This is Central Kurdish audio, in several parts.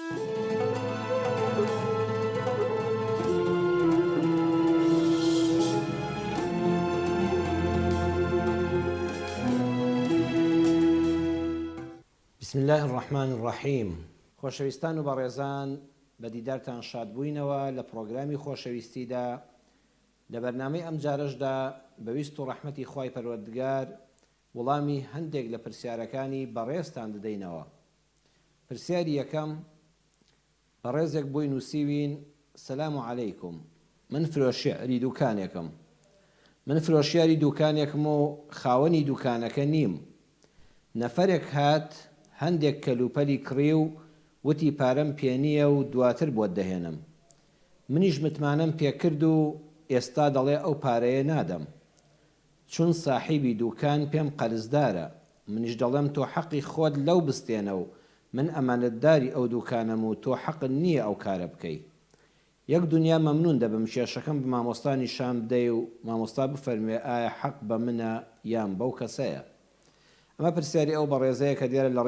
بسم الله الرحمن الرحیم. خۆشەویستان و بەڕێزان بە دیدارتان شاد بووینەوە لە پرۆگرامی خۆشەویستیدا. لە بەرنامەی ئەم جارەشدا بەویست و ڕەحمەتی خوای پەروەردگار وەڵامی هەندێک لە پرسیارەکانی بەڕێزتان دەدەینەوە. پرسیاری یەکەم بەڕێزێک بۆی نووسیوین: سەلام عەلەیکم، من فرۆشیاری دوکانێکم. من فرۆشیاری دوکانێکم و خاوەنی دوکانەکە نیم. نەفەرێک هات هەندێک کەلوپەلی کڕی و وتی پارەم پێ نییە و دواتر بۆت دەهێنم. منیش متمانەم پێکرد و ئێستا دەڵێ ئەو پارەیە نادەم، چون ساحیبی دوکان پێم قەرزدارە. منیش دەڵێم تۆ حەقی خۆت لەو بستێنە و من ئەمانەتداری ئەو دوکانم و تۆ حەقت نییە ئەو کارە بکەی. یەک دنیا مەمنون دەبم کێشەکەم بە مامۆستا نیشان بدەی و مامۆستا بفەرموێ ئایا حەق بە منە یان بەو کەسەیە. ئەمە پرسیاری ئەو بەڕێزەیە کە دیارە لە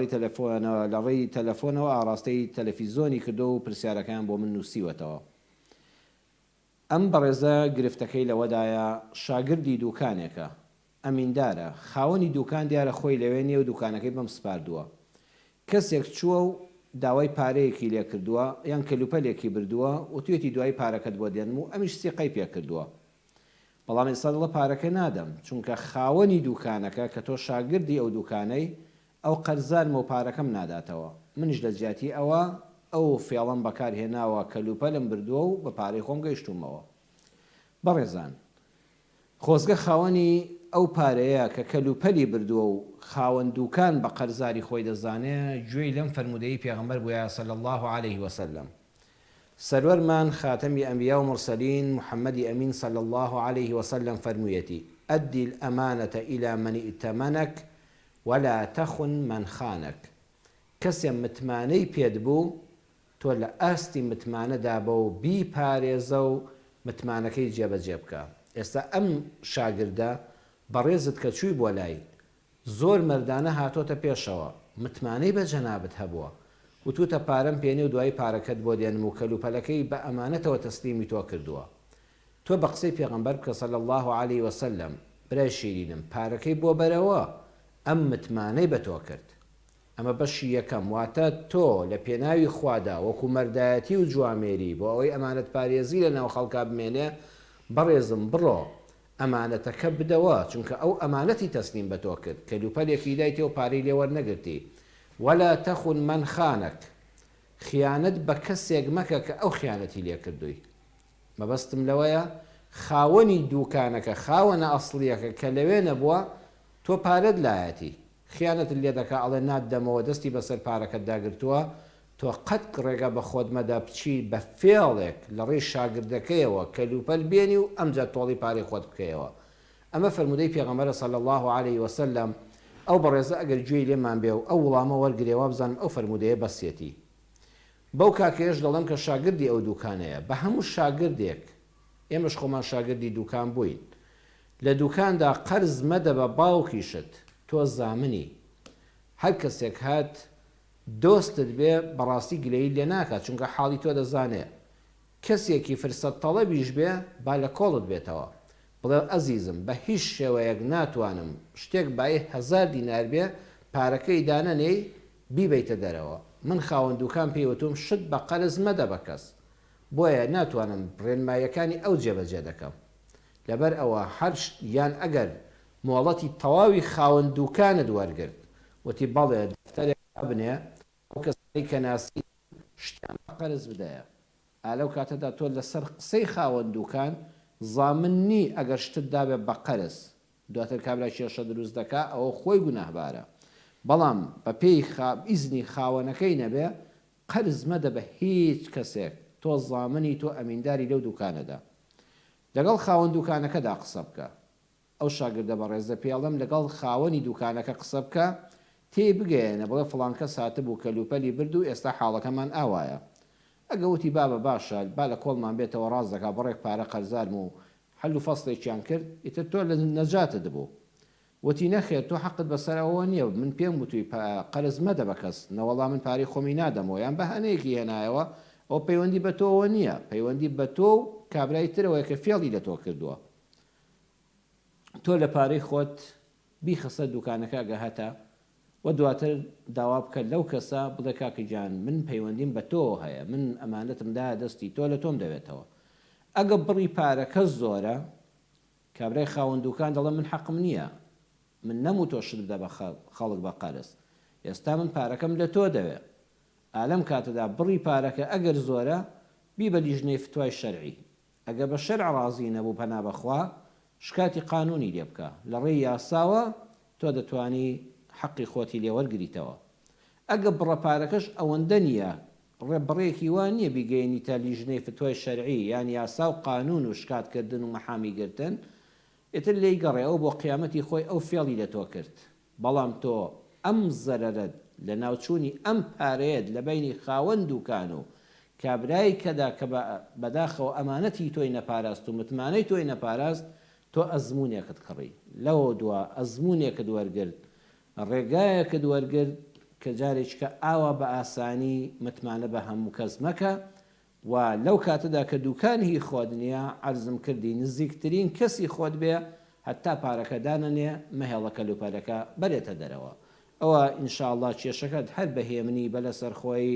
ڕێی تەلەفۆنەوە ئاڕاستەی تەلەڤیزۆنی کردو و پرسیارەکان بۆ من نووسیوەتەوە. ئەم بەڕێزە گرفتەکەی لەوەدایە شاگردی دوکانێکە، ئەمیندارە، خاوەنی دوکان دیارە خۆی لەوێ نیە و دوکانەکەی بەم سپاردووە. کەسێک چووە و داوای پارەیەکی لێ کردووە یان کەلوپەلێکی بردووە و توێتی دوای پارەکەت بۆ دێنم و ئەمیش سیقەی پێ کردووە. بەڵام ئێستا دڵە پارەکە نادەم، چونکە خاوەنی دوکانەکە کە تۆ شاگردی ئەو دوکانەی ئەو قەرزارمە و پارەکەم ناداتەوە. منیش لە جیاتی ئەوە ئەو فێڵم بەکارهێناوە کەلوپەلم بردووە و بە پارەی خۆم گەیشتومەوە. بەڕێزان، خۆزگە خاوەنی ئەو پارەیە کە کەلوپەلی بردووە و خاوەن دوکان بە قەرزاری خۆی دەزانێ گوێی لەم فەرمودەی پێغەمبەر بووایە صلی الله عليه وسلم. سەرۆرمان خاتەمی ئەنبیا و مرسەلین محەممەدی ئەمین صلی الله عليه وسلم فەرموویەتی: ئەدی الأمانة إلى من ائتمنك ولا تخن من خانك. کەسێ متمانەی پێت بوو تۆ لە ئاستی متمانەدا بە و بیپارێزە و متمانەکەی جێبەجێ بکە. ئێستا ئەم شاگردە بەڕێزت کە چووی بۆ لای زۆر مەردانە هاتۆتە پێشەوە، متمانەی بە جەنابەت هەبووە، وتوتە پارەم پێنێ و دوای پارەکەت بۆ دێنم و کەلوپەلەکەی بە ئەمانەتەوە تەسلیمی تۆ کردووە. تۆ بە قسەی پێغەمبەر بکە صلی الله عليه وسلم: برای شیرینم، پارەکەی بۆ بەرەوە، ئەم متمانەی بە تۆ کرد. ئەمە بەشی یەکەم، واتە تۆ لە پێناوی خوادا وەکو مەردایەتی و جوامێری بۆ ئەوەی ئەمانەت پارێزی لە ناو خەڵکا بمێنێ، بەڕێزم بڕۆ ئەمانەتەکە بدەوە، چونکە ئەو ئەمانەتی تەسلیم بە تۆ کرد، کەلوپەلێکی دایتێ و پارەی لێ وەرنەگرتی. ولا تخن من خانك، خیانەت بە کەسێک مەکە کە ئەو خیانەتی لێ کردووی. مەبەستم لەوەیە خاوەنی دوکانەکە، خاوەنە ئەسڵیەکە کە لەوێ نەبووە تۆ پارەت لایەتی، خیانەت لێ دەکا، ئەڵێ نادەمەوە، دەستی بەسەر پارەکەت داگرتووە، تۆ قەت ڕێگە بە خۆت مەدا بچی بە فێڵێک لە ڕێی شاگردەکەیەوە کەلوپەل بێنی و ئەمجا تۆڵی پارەی خۆت بکەیەوە. ئەمە فەرمودەی پێغەمبەرە صلی الله عليه وسلم. ئەو بەڕێزە ئەگەر گوێی لێمان بێ و ئەو وڵامە وەرگرێەوە بزانم ئەو فەرمودەیە بەسێتی. بەو کاکەیەش دەڵێم کە شاگردی ئەو دوکانەیە، بە هەموو شاگردێک، ئێمەش خۆمان شاگردی دوکان بووین، لە دوکاندا قەرز مەدە بە باوکیشت، تۆ زامنی. هەر کەسێک هات دۆستت بێ بەڕاستی گلەیی لێ ناکات، چونکە حاڵی تۆ دەزانێ. کەسێکی فرسەت تەڵەبیش بێ با لە کۆڵت بێتەوە، بڵێ ئەزیزم بە هیچ شێوەیەک ناتوانم شتێک بای 1000 دینار بێ پارەکەی دانەنێی بیبیتە دەرەوە. من خاوەن دوکان پێیوتم شت بە قەرز مەدە بە کەس، بۆیە ناتوانم ڕێنمایەکانی ئەو جێبەجێ دەکەم. لەبەر ئەوە هەر یان ئەگەر مۆڵەتی تەواوی خاوەن دوکانت وەرگرت وتی بەڵێ دەفتەرێک بنێ ئەو کەسەی کە ناسی شتیان بە قەرز بدەیە، ئالەو کاتەدا تۆ لەسەر قسەی خاوەن دوکان زامننی ئەگەر شتت دابێت بە قەرز، دواتر کابرا کێشە دروست دەکا، ئەوە خۆی گوناهبارە. بەڵام بە پێی ئیزنی خاوەنەکەی نەبێ قەرز مەدە بە هیچ کەسێک، تۆ زامنی، تۆ ئەمینداری لەو دوکانەدا. لەگەڵ خاوەن دوکانەکەدا قسە بکە. ئەو شاگردە بەڕێزە پێڵم لەگەڵ خاوەنی دوکانەکە قسە بکە، تێ بگەێنە بڵێ فڵان کەس هاتبوو کەلوپەلی برد و ئێستا حاڵەکەمان ئاوایە. ئەگەوتی بابە باشە با لە کۆڵمان بێتەوە ڕاست دەکا بڕێک پارە قەرزارم و حەل و فەسڵێکیان کرد، ئیتر تۆ لە نەجاتت بوو. وتی نەخێر تۆ حەقت بەسەرەوە نییە من پێم وتوی قەرز مەدە بە کەس نەوەڵام من پارەی خۆمی نادەمەوە یان بەهانەیەکی هێنایەوە ئەو پەیوەندی بە تۆەوە نییە پەیوەندی بە تۆ و کابرای ترەوەی کە فێڵی لە تۆ کردووە تۆ لە پارەی خۆت بیخەسە دوکانەکە گەهاتە و دواتر داوا بکە لەو کەسە بڵێ کاکەجان من پەیوەندیم بە تۆ هەیە من ئەمانەتمدا دەستی تۆ لە تۆم دەوێتەوە ئەگە بڕی پارەکە زۆرە کابرای خاوەن دوکان دەڵێ من حەقم نییە من نەموو تۆ شت بدە بە خەڵک بە قەرز ئێستا من پارەکەم لە تۆ دەوێ ئالەم کاتەدا بڕی پارەکە ئەگەر زۆرە بی بە لیژنەی فتوای شەرعی ئەگە بە شەرع ڕازی نەبوو پەنا بەخوا شکاتی قانونی لێ بکە لە ڕێی یاساوە تۆ دەتوانی حەقی خۆتی لێ وەرگریتەوە ئەگە بڕە پارەکەش ئەوەندە نییە ڕێبڕێکی وان نییە بیگەێنی تا لیژنەی فتوای شەرعی یان یاسا و قانون و شکاتکردن و مەحامی گرتن ئێتر لێی گەڕێ ئەو بۆ قیامەتی خۆی ئەو فێڵی لە تۆ کرد بەڵام تۆ ئەم زەرەرت لە ناوچوونی ئەم پارەیەت لە بینی خاوەن دوکان و کابرای کەدا کە بەداخەوە ئەمانەتی تۆی نەپاراست و متمانەی تۆی نەپاراست تۆ ئەزمونێکت کڕی لەوە دووە ئەزمونێکت وەرگرت ڕێگایەکت وەرگرت کە جارێککە ئاوا بە ئاسانی متمانە بە هەموو کەس مەکە و لەو کاتەدا کە دوکانی خۆت نییە عەرزم کردی نزیکترین کەسی خۆت بێ هەتا پارەکە دانەنێ مەهێڵەکە لوپەرەکە بەرێتە دەرەوە ئەوە ئینشاءڵڵا کێشەکەت هەر بەهێمنی بە لەسەر خۆی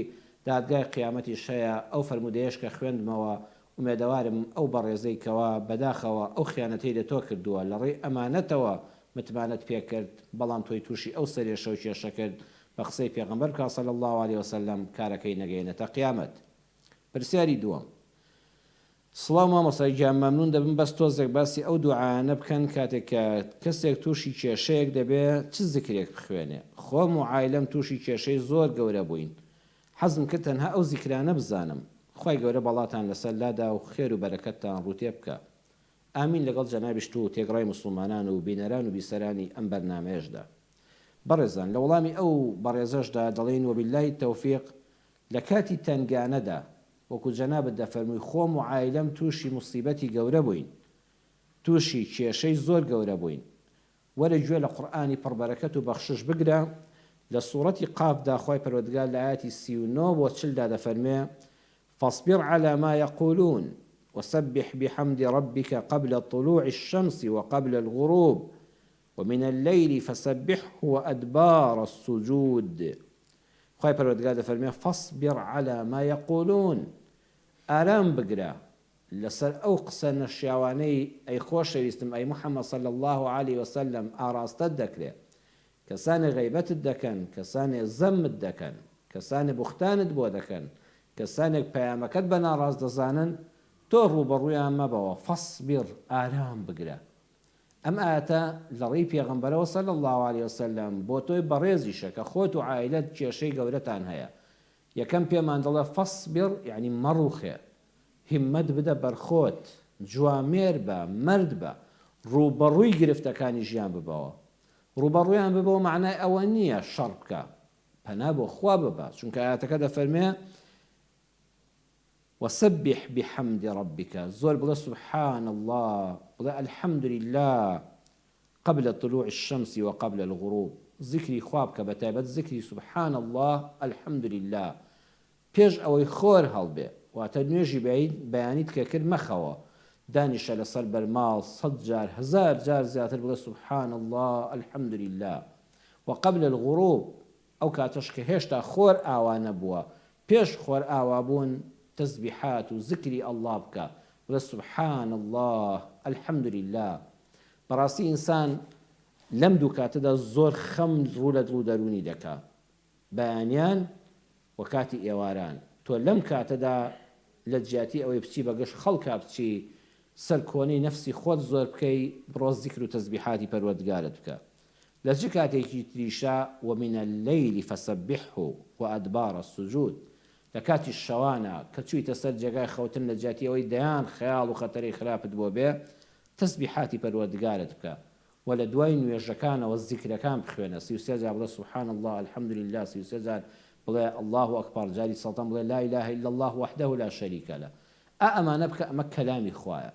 دادگای قیامەتی شەیە ئەو فەرمودەیەش کە خوێندمەوە ومێدەوارم ئەو بەڕێزەی کەوا بەداخەوە ئەو خیانەتەی لە تۆ کردووە لە ڕێی ئەمانەتەوە متمانەت پێ کرد بەڵام تۆی تووشی ئەو سەرێشە و کێشە کرد بە قسەی پێغەمبەر صلی الله علیه وسلم کارەکەی نەگەێنێتە قیامەت پرسیاری دووەم سڵاو مامۆستای گیان مەمنون دەبم بەس تۆزێک باسی ئەو دوعایانە بکەن کاتێک کە کەسێک تووشی کێشەیەک دەبێت چ زیکرێک بخوێنێ خۆم و عایلەم تووشی کێشەی زۆر گەورە بووین حەزم کرد تەنها ئەو زیکرانە بزانم خی گەورە بەڵاتان لەسەر لادا و خێر و بەرەکەتتان ڕوتێ بکە ئامین لەگەڵ جەنابیشت و تێگڕای موسڵمانان و بینەران و بیسەرانی ئەم بەرنامەیەشدا بەڕێزان لە وەڵامی ئەو بەڕێزەشدا دەڵێن وەبیلای تەوفیق لە کاتی تەنگانەدا وەکو جەنابەت دەفەرمووی خۆم و عایلەم تووشی موسیبەتی گەورە بووین تووشی کێشەی زۆر گەورە بووین وەرە گوێ لە قورئانی پڕبەرەکەت و بەخشش بگرە لە سوورەتی قافدا خۆی پەروەردگار لە ئاەتی 39 بۆ 40دا دەفەرمێ فاصبر على ما يقولون وسبح بحمد ربك قبل طلوع الشمس وقبل الغروب ومن الليل فسبحه وأدبار السجود خواهي پروردگار دەفەرمێ فاصبر على ما يقولون ئارام بگرە لەسەر ئەو قسە نەشیاوانەی ئەی خۆشەویستم ئەی محەممەد صلی الله عليه وسلم ئاراستت دەکرێت کەسانی غیبەتت دەکەن کەسانی زەمت دەکەن کەسانی بوختانت بۆ دەکەن کەسانێک پەیامەکەت بە ناڕاست دەزانن تۆ ڕوبەڕوویان مەبەوە فاصبر ئارام بگرە ئەم ئاەتە لە ڕێی پێغەمبەرەوە صلی الله عليه وسلم بۆ تۆی بەڕێزیشە کە خۆت و عایلەت کێشەی گەورەتان هەیە یەکەم پێمان دەڵێ فاصبر یعنی مەڕووخێ هیممەت بدە بەرخۆت جوامێر بە مرد بە ڕوبەڕووی گرفتەکانی ژیان ببەوە ڕوبەڕوویان ببەوە معنای ئەوە نییە شەڕ بکە پەنا بۆ خوا ببە چونکە ئاەتەکە دەفەرمێ وسبح بحمد ربك زور بلا سبحان الله بلا الحمد لله قبل طلوع الشمس وقبل الغروب ذكري خوابك بتابت ذكري سبحان الله الحمد لله بيج او خور هلبي واتنيجي بعيد بيانيت ككر مخوا دانش على صلب المال صدجار هزار جار زياتر بلا سبحان الله الحمد لله وقبل الغروب او كاتشك هشتا خور اوان بوا بيش خور اوابون تسبيحات وذكري الله بك سبحان الله الحمد لله براسي إنسان لم دوكاتدا زور خمد رولد رودروني دكا بيانيان وكاتي إيواران تو لم كاتدا لجاتي أو يبتشي بقش خلقا بتشي سركوني نفسي خود زور بكي بروز ذكر وتسبيحاتي پروردگارت بك لجكاتي تريشا ومن الليل فسبحه وأدبار السجود لكاتي الشوانع كتشوي تسر جاي خوتن لجاتي أو ديان خيال وخطري خرافت بو بيه تسبيحاتي پروردگارت بك ولا دوين ويجكان والذكر كان بخوينا سيسجد بلا سبحان الله الحمد لله سيسجد بلا الله أكبر جاري سلطان بلا لا إله إلا الله وحده لا شريك له أما نبكى أما كلامي خوايا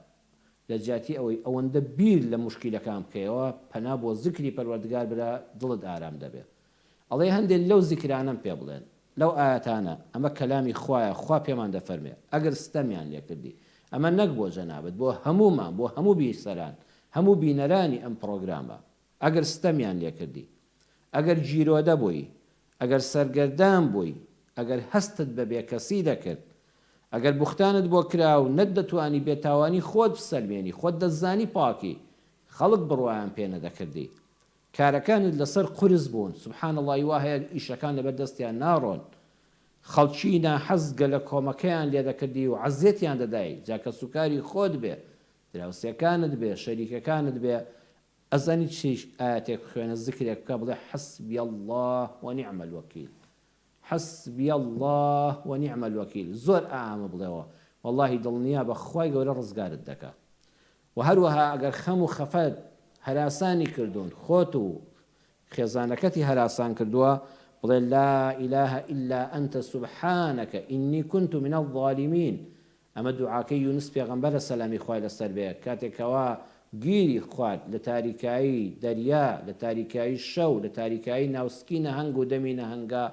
لە جیاتی ئەوەی ئەوەندە بیر لە مشکیلەکان بکەیەوە پەنا بۆ زیکری پەروەردگار برا دڵت ئارام دەبێت. ئەڵێ هەندێک لەو زیکرانەم پێ بڵێن لەو ئاەتانە ئەمە کەلامی خوایە، خوا پێمان دەفەرمێ ئەگەر ستەمیان لێ کردی، ئەمە نەک بۆ جەنابەت، بۆ هەمومان، بۆ هەموو بیسەران، هەموو بینەرانی ئەم پرۆگرامە. ئەگەر ستەمیان لێ کردی، ئەگەر گیرۆدە بووی، ئەگەر سەرگەردان بووی، ئەگەر هەستت بە بێکەسی دەکرد، ئەگەر بوختانت بۆ کرا و نەت دەتوانی بێتاوانی خۆت بسەلمێنی، خۆت دەزانی پاکی، خەڵک بڕوایان پێ نەدەکردی، کارەکانت لەسەر قورس بوون، سبحان الله وا هەیە ئیشەکان لەبەر دەستیان ناڕۆن، خەڵکی ناحەزگە لە کۆمەکەیان لێ دەکردی و عەزیەتیان دەدای، جاکە سوکاری خۆت بێ، دراوسێکانت بێ، شەریکەکانت بێ، ئەزانی چیش ئاەتێک خوێنە زیکرێک بکە بڵێ حەسبی الله ونعم الوەکیل، حەسبی الله ونعم الوەکیل، زۆر ئامە بڵێەوە، واللهی دڵنیا بە خوای گەورە ڕزگارت دەکا. و هەروەها ئەگەر خەم و خەفەت هەراسانی کردوون، خۆت و خێزانەکەتی هەراسان کردووە، بڵێ لا إله إلا أنت سبحانك إني كنت من الظالمين. ئەمە دوعاکەی یونس پێغەمبەرە سەلامی خوای لەسەر بێ کاتێکەوە گیری خوارد لە تاریکایی دەریا، لە تاریکایی شەو، لە تاریکایی ناوسکی نەهەنگ و دەمی نەهەنگا،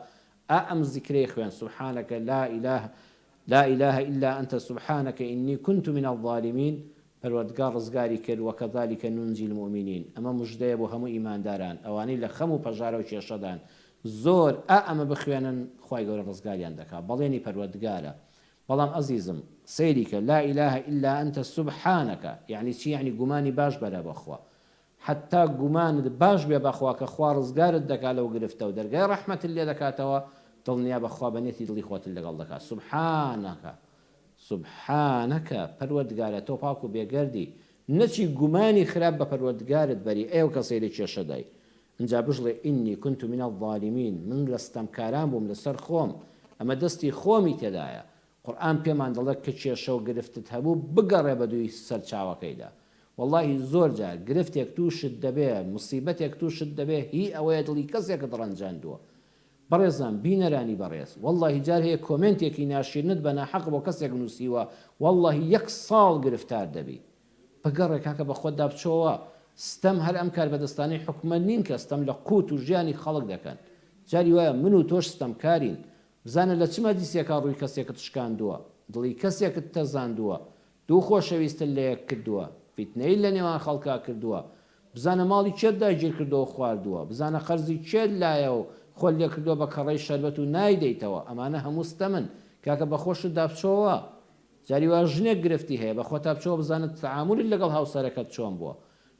ئەم زیکرەی خوێن سبحانك لا إله إلا أنت سبحانك إني كنت من الظالمين. پەروەردگار ڕزگاری کرد وەکەذالک نونجی المؤمنین. ئەمە موژدەیە بۆ هەموو ئیمانداران ئەوانەی لە خەم و پەژارە و کێشەدان زۆر ئەمە بخوێنن، خوای گەورە ڕزگاریان دەکات، بەڵێنی پەروەردگارە. بەڵام ئەزیزم سەیریکە لا إله إلا أنت سبحانك، یعنی چی؟ یعنی گومانی باش بەرە بەخوا، حتا گومانت باش بێ بەخوا کە خوا ڕزگارت دەکات لەو گرفتە و دەرگای ڕەحمەتت لێ دەکاتەوە، دڵنیا بەخوا بەنێتی دڵی خۆت لەگەڵ دەکات. سبحانەکە سبحانەکە، پەروەردگارە تۆ پاک و بێگەردی، نەچی گومانی خراپ بە پەروەردگارت بەری، ئێوە کەسەی لە کێشەدای اینجا بژڵێ ئینی كنت من الظالمین، من لە ستەمکاران بووم لەسەر خۆم، ئەمە دەستی خۆمی تێدایە. قورئان پێمان دەڵێت کە کێشە و گرفتت هەبوو بگەڕێ بە دووی سەرچاوەکەیدا. واللهی زۆر جار گرفتێک تووشت دەبێ، مصیبەتێک تووشت دەبێ، هی ئەوەیە دڵی کەسێکت ڕەنجاندووە. بەڕێزان بینەرانی بەڕێز، واللهی جار هەیە کۆمنتێکی ناشرینت بە ناحەق بۆ کەسێک نووسیوە، واللهی 1 ساڵ گرفتار دەبی. بگەڕێ کاکە بە خۆت دابچۆوە، ستەم هەر ئەم کار بەدەستانی حکومە نین کە ستەم لە قوت و ژیانی خەڵک دەکەن. جاری وایە من و تۆش ستەمکارین، بزانە لە چمە دیسێکا ڕووی کەسێکت شکاندووە، دڵی کەسێکت تەزاندووە، دوو خۆشەویستت لە یەک کردووە، فیتنەی لە نێوان خەڵکا کردووە، بزانە ماڵی چێت داگیر کردەوە خواردووە، بزانە خەرزی چێت لایە و خۆل لێ کردووە بە کەڕەی شەربەت و نایدەیتەوە، ئەمانە هەموو ستەمن. کاکە بە خۆشت دابچۆوە، جاری وا ژنێک گرفتی هەیە بە خۆت دابچۆوە، بزانت تەعاملی لەگەڵ هاوسەرەکەت چۆن بووە.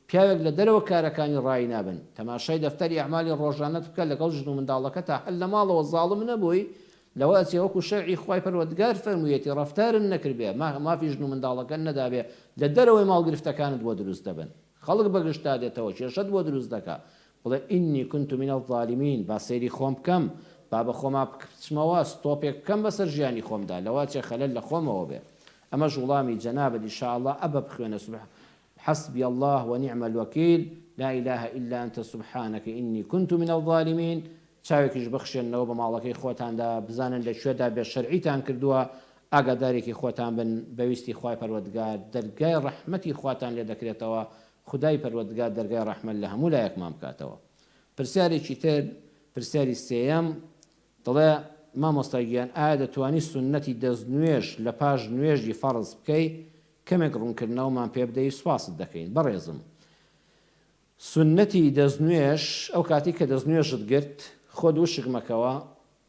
پیاوێک لە دەرەوە کارەکانی ڕای نابن، تەماشای دەفتەری ئەعمالی ڕۆژانەت بکە لەگەڵ ژن و منداڵەکە تا هەل لە ماڵەوە زاڵم نەبووی، لەوە ئەچێ وەکو شەرعی خوای پەروەردگار فەرموویەتی ڕەفتارن نەکردبێ، مافی ژن و منداڵەکە نەدابێ، لە دەرەوەی ماڵ گرفتەکانت بۆ دروست دەبن، خەڵک بەگشتا دێتەوە، کێشەت بۆ دروست دەکا. بڵێ ئینی كنت من الظالمین، با سەیری خۆم بکەم، با بە خۆما بچمەوە ستۆپێک بکەم بەسەر ژیانی خۆمدا، لەوا چێ خەلەل لە خۆمەوە بێ. ئەمەش وڵامی جەنابەت ئینشاءالله ئەبە بخوێنە حسبي الله ونعم الوكيل لا إله إلا أنت سبحانك إني كنت من الظالمين. چاوێکیش بخشێنەوە بە ماڵەکەی خۆتاندا، بزانن لە کوێدا بێ شەرعیتان کردووە، ئاگادارێکی خۆتان بن، بەویستی خوای پەروەردگار دەرگای ڕەحمەتی خواتان لێ دەکرێتەوە، خدای پەروەردگار دەرگای ڕەحمەت لە هەموو لایەکمان بکاتەوە. پرسیارێکی تر، پرسیاری سێیەم، دڵێ مامۆستای گیان ئایا دەتوانی سونەتی دەستنوێژ لە پاش نوێژی فەرز بکەی؟ کەمێک ڕوونکردنەوەمان پێ بدەی سوپاست دەکەین. بەڕێزم سونەتی دەستنوێژ ئەو کاتی کە دەستنوێژت گرت خۆ دووشک مەکەوە،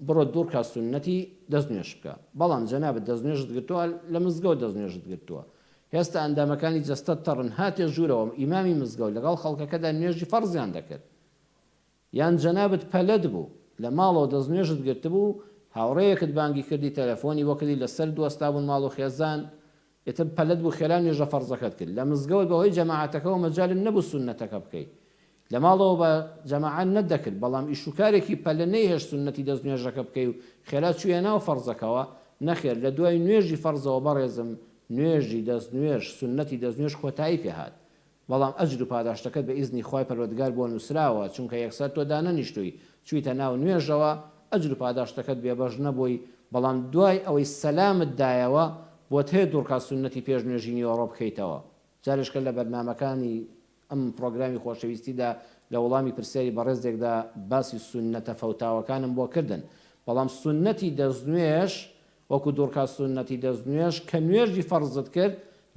بڕۆ دوور کا سونەتی دەستنوێژ بکە. بەڵام جەنابەت دەستنوێژت گرتووە لە مزگەوت دەستنوێژت گرتووە، هێستا ئەندامەکانی جەستەت تەڕن، هاتێ ژوورەوە ئیمامی مزگەوت لەگەڵ خەڵکەکەدا نوێژی فەرزیان دەکرد، یان جەنابەت پەلەت بوو لە ماڵەوە دەستنوێژت گرتبوو، هاوڕێیەکت بانگی کردی، تەلەفۆنی بۆ کردی، لەسەر دووەستا بوون ماڵ و خێزان، ئێتر پەلەت بوو خێرا نوێژە فەرزەکەت کرد لە مزگەوت، بەهۆی جەماعەتەکەەوە مەجالت نەبوو سونەتەکە بکەیت، لە ماڵەوە بە جەماعەت نەدەکرد، بەڵام ئیشوکارێکی پەلە نەیهێشت سونەتی دەستنوێژەکە بکەی و خێرا چوویە ناو فەرزەکەەوە، نەخێر لە دوای نوێژی فەرزەوە بەڕێزم نوێژی دەستنوێژ سونەتی دەستنوێژ کۆتایی پێهات، بەڵام ئەجر و پاداشتەکەت بە ئیزنی خوای پەروەردگار بۆ نووسراوە، چونکە یەکسەر تۆ دانەنیشتووی چوویتە ناو نوێژەوە، ئەجر و پاداشتەکەت بێبەش نەبووی، بەڵام دوای ئەوەی سەلامت دایەوە بۆت هەیە دوورکات سونەتی پێش نوێژی نیوەڕۆ بکەیتەوە. جارێشکە لە بەرنامەکانی ئەم پرۆگرامی خۆشەویستیدا لە وەڵامی پرسیاری بەڕێزێکدا باسی سونەتە فەوتاوەکانم بۆ کردن، بەڵام سونەتی دەستنوێش وەکو دوورکات سونەتی دەستنوێش کە نوێژی فەرزت کرد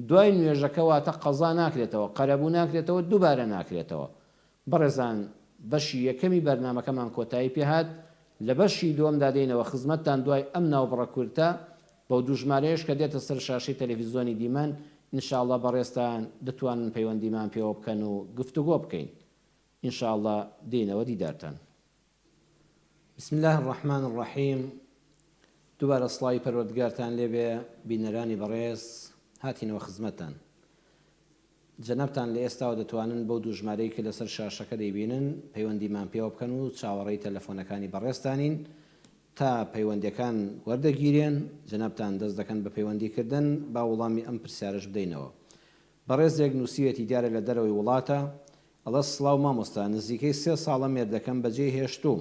دوای نوێژەکە واتە قەزا ناکرێتەوە، قەرەبوو ناکرێتەوە، دووبارە ناکرێتەوە. بەڕێزان بەشی یەکەمی بەرنامەکەمان کۆتایی پێهات، لە بەشی دووەمدا دێنەوە خزمەتتان دوای ئەم ناوبڕە کورتە بەو دوو ژمارەیەش کە دێتە سەر شاشەی تەلەڤیزۆنی دیمەن. ئینشاءڵڵا بەڕێستان دەتوانن پەیوەندیمان پێوە بکەن و گفتوگۆ بکەین. ئینشاءڵڵا دێنەوە دیدارتان. بسم الله الرحمن الرحیم. دووبارە سڵاوی پەروەردگارتان لێبێ بینەرانی بەڕێز، هاتینەوە خزمەتتان. جەنابتان لە ئێستاوە دەتوانن بەو دوو ژمارەی کە لەسەر شاشەکە دەیبینن پەیوەندیمان پێوە بکەن و چاوەڕێی تەلەفۆنەکانی بەڕێزتانین تا پەیوەندیەکان وەردەگیرێن. جەنابتان دەست دەکەن بە پەیوەندیکردن با وەڵامی ئەم پرسیارەش بدەینەوە. بەڕێزێک نووسیەتی دیارە لە دەرەوەی وڵاتە، ئەڵە سڵاو مامۆستا، نزیکەی 3 ساڵە مێردەکەم بەجێ هێشتوم.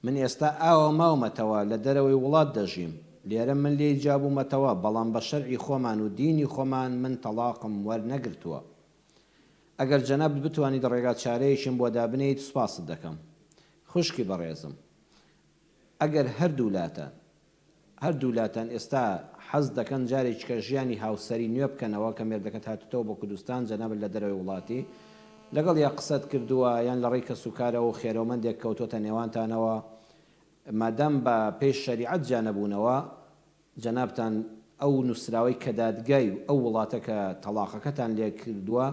من ئێستا ئاوە ماومەتەوە لە دەرەوەی وڵات دەژیم، لێرە من لێی جابوومەتەوە، بەڵام بە شەرعی خۆمان و دینی خۆمان من تەلاقم وەرنەگرتووە. ئەگەر جەناب بتوانیت ڕێگا چارەیەکیم بۆ دابنێیت سوپاست دەکەم. خوشکی بەڕێزم، ئەگەر هەردوولاتان ئێستا حەز دەکەن جارێککە ژیانی هاوسەری نوێ بکەنەوە کە مێردەکەت هاتوتەوە بۆ کوردستان، جەنابەت لە دەرەوەی وڵاتی لەگەڵ یا قسەت کردووە یان لە ڕێی کەسوکارەوە و خێرەومەندێک کەوتۆتە نێوانتانەوە، مادام بە پێش شەریعەت جا نەبوونەوە، جەنابتان ئەو نووسراوەی کە دادگای ئەو وڵاتە کە تەلاقەکەتان لێ کردووە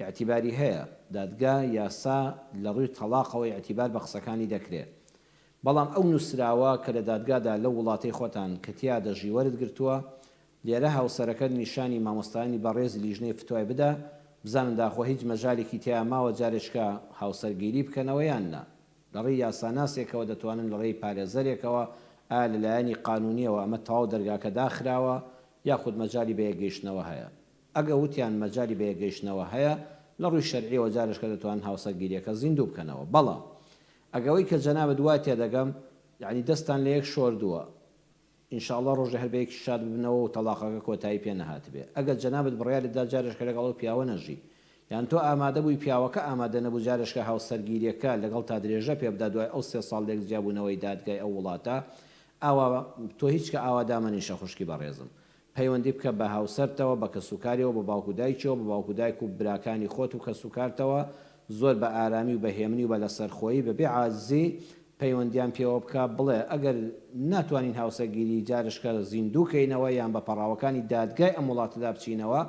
اعتیباری هەیە. دادگا یاسا لە ڕووی تەلاقەوە اعتیبار بە قسەکانی دەکرێت، بەڵام ئەو نووسراوە کە لە دادگادا لە وڵاتی خۆتان کە تیا دەژی وەرد گرتووە، لێرە هاوسەرەکەت نیشانی مامۆستایانی بەڕێز لیژنەی فتوای بدە، بزانن داخۆ هیچ مەجالێکی تیا ماوە جارێشکە هاوسەرگیری بکەنەوە یان نا. لە ڕێی یاساناسێکەوە دەتوانن لە ڕێی پارێزەرێکەوە لەلایەنی قانونیەوە ئەمە تەواو دەرگاکە داخراوە یاخود مەجای بەیەگەیشتنەوە هەیە. ئەگە وتیان مەجای بەیەگەیشتنەوە هەیە، لە ڕووی شەرعیەوە جارێشکە دەتوانن هاوسەرگیریەکە زیندوو بکەنەوە. بەڵام ئەگەوەی کە جەنابەت دوای تێدەگەم، یعنی دەستان لە یەک شۆردووە، ئینشاءڵڵا ڕۆژە هەربەیەکی شاد ببنەوە و تەلاقەکە کۆتایی پێ نەهات بێ. ئەگەر جەنابەت بڕیارتدا جارێشکە لەگەڵ پیاوە نەژی، یان تۆ ئامادە بووی پیاوەکە ئامادە نەبوو جارێشکە هاوسەرگیریەکە لەگەڵ تا درێژە پێ بدات دوای ئەو 3 ساڵ لێکجیابوونەوەی دادگای ئەو وڵاتە، ئاوا تۆ هیچ کە ئاوا دامەنیشە. خوشکی بەڕێزم، پەیوەندی بکە بە هاوسەرتەوە، بە کەسوکاریەوە، بە باوکو دایکەوە، بە باوکو دایک و براکانی خۆت و کەسوکارتەوە زۆر بە ئارامی و بە هێمنی و بە لەسەرخۆیی بەبێ عاجزی پەیوەندیان پێوە بکە، بڵێ ئەگەر ناتوانین هاوسەرگیری جارشکە زیندووکەینەوە یان بە پەڕاوەکانی دادگای ئەم وڵاتەدا بچینەوە،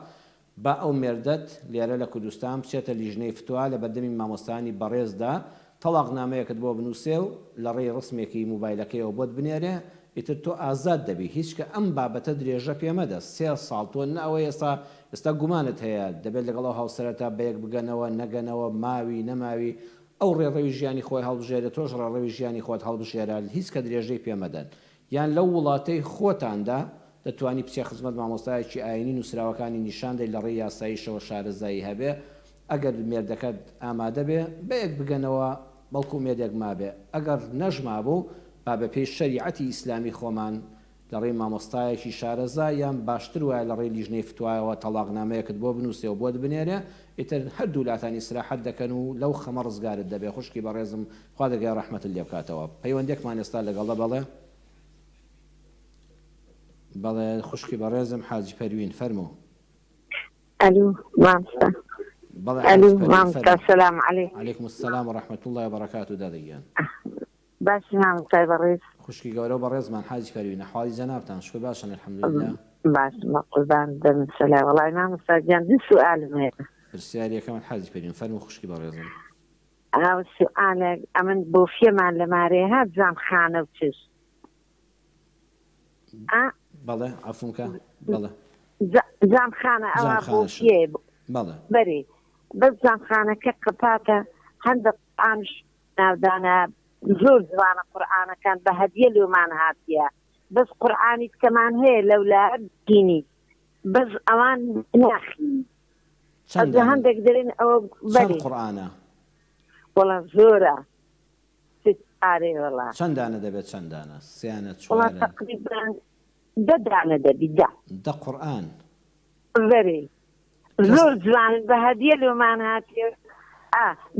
با ئەو مێردەت لێرە لە کوردستان بچێتە لیژنەی فتوا لە بەردەمی مامۆستانی بەڕێزدا، تەلاقنامەیەکت بۆ بنووسێ و لە ڕێی ڕسمێکی موبایلەکەیەوە بۆت بنێرێ، ئیتر تۆ ئازاد دەبی. هیچ کە ئەم بابەتە درێژە پێمەدە. 3 ساڵ تۆ نەوە ئێستا گومانت هەیە دەبێت لەگەڵ هاوسەرەتا بەیەک بگەنەوە نەگەنەوە، ماوی نەماوی، ئەو ڕێڕەوی ژیانی خۆی هەڵبژێرە، تۆش ڕێڕەوی ژیانی خۆت هەڵبژێرە، هیچ کە درێژەی پێمەدەن. یان لەو وڵاتەی خۆتاندا دەتوانی بچێ خزمەت مامۆستایەکی ئاینی نووسراوەکانی نیشاندەی لە ڕێی یاساییشەوە شارەزایی هەبێ. ئەگەر مێردەکەت ئامادە بێ بەیەک بگەنەوە، بەڵکو مێردێک مابێ. ئەگەر نەژما بوو با بە پێی شەریعەتی ئیسلامی خۆمان لە ڕێی مامۆستایەکی شارەزا یان باشتر وایە لە ڕێی لیژنەی فتوایەوە تەلاقنامەیەکت بۆ بنووسێ و بۆت بنێرێ، ئیتر هەردوو لاتانی ئیستراحەت دەکەن و لەو خەمە ڕزگارت دەبێ. خوشکی بەڕێزم، خوا دەرگای ڕەحمەتت لێ بکاتەوە. پەیوەندێکمان ئێستا لەگەڵە. بەڵێ خوشکی بەڕێزم، حاجی پەروین فەرموو. الو مامستا. الو مامستا، السلام عليكم. عليكم السلام ورحمة الله وبركاته. دادەگیان باش مامستای بەڕێز، خوشکی گەورە بەڕێزمان حاجی پەروین، حواڵی جەنابتان شکر باشن الحەمدولله؟ باش قوربان دەم سەلا. وەڵای مامستا گیان دوو سوئالم هەیە. پرسیارەکەمان حاجی پەروین فەرموو خوشکی بەڕێزم. ئەو سوئالێک ئەمن بۆ فێمان لە مارێ هات جامخانە و چش. بەڵێ عەفوونکە، بەڵێ جامخانە ئەوە بۆ فێ بەڵێ بەرێ بەس جامخانەکە قپاتە هەندێک قورئانش ناودانە، زۆر جوانە قورئانەکان بە هەدیە لێمان هاتیە، بەس قورئانی کەمان هەیە لەولایە بگینی، بەس ئەوان ناخین. هەندێک دەرێن ئەوە بەرێ قورئانە وەڵا زۆرە ئارێ وەڵا چەندانە دەبێت؟ چەندانە؟ سیانە وەڵا تەقریبان 10 دانە دەبی. 10 قورئان بەرێ زۆر جوان بە هەدیە لێمان هاتیێ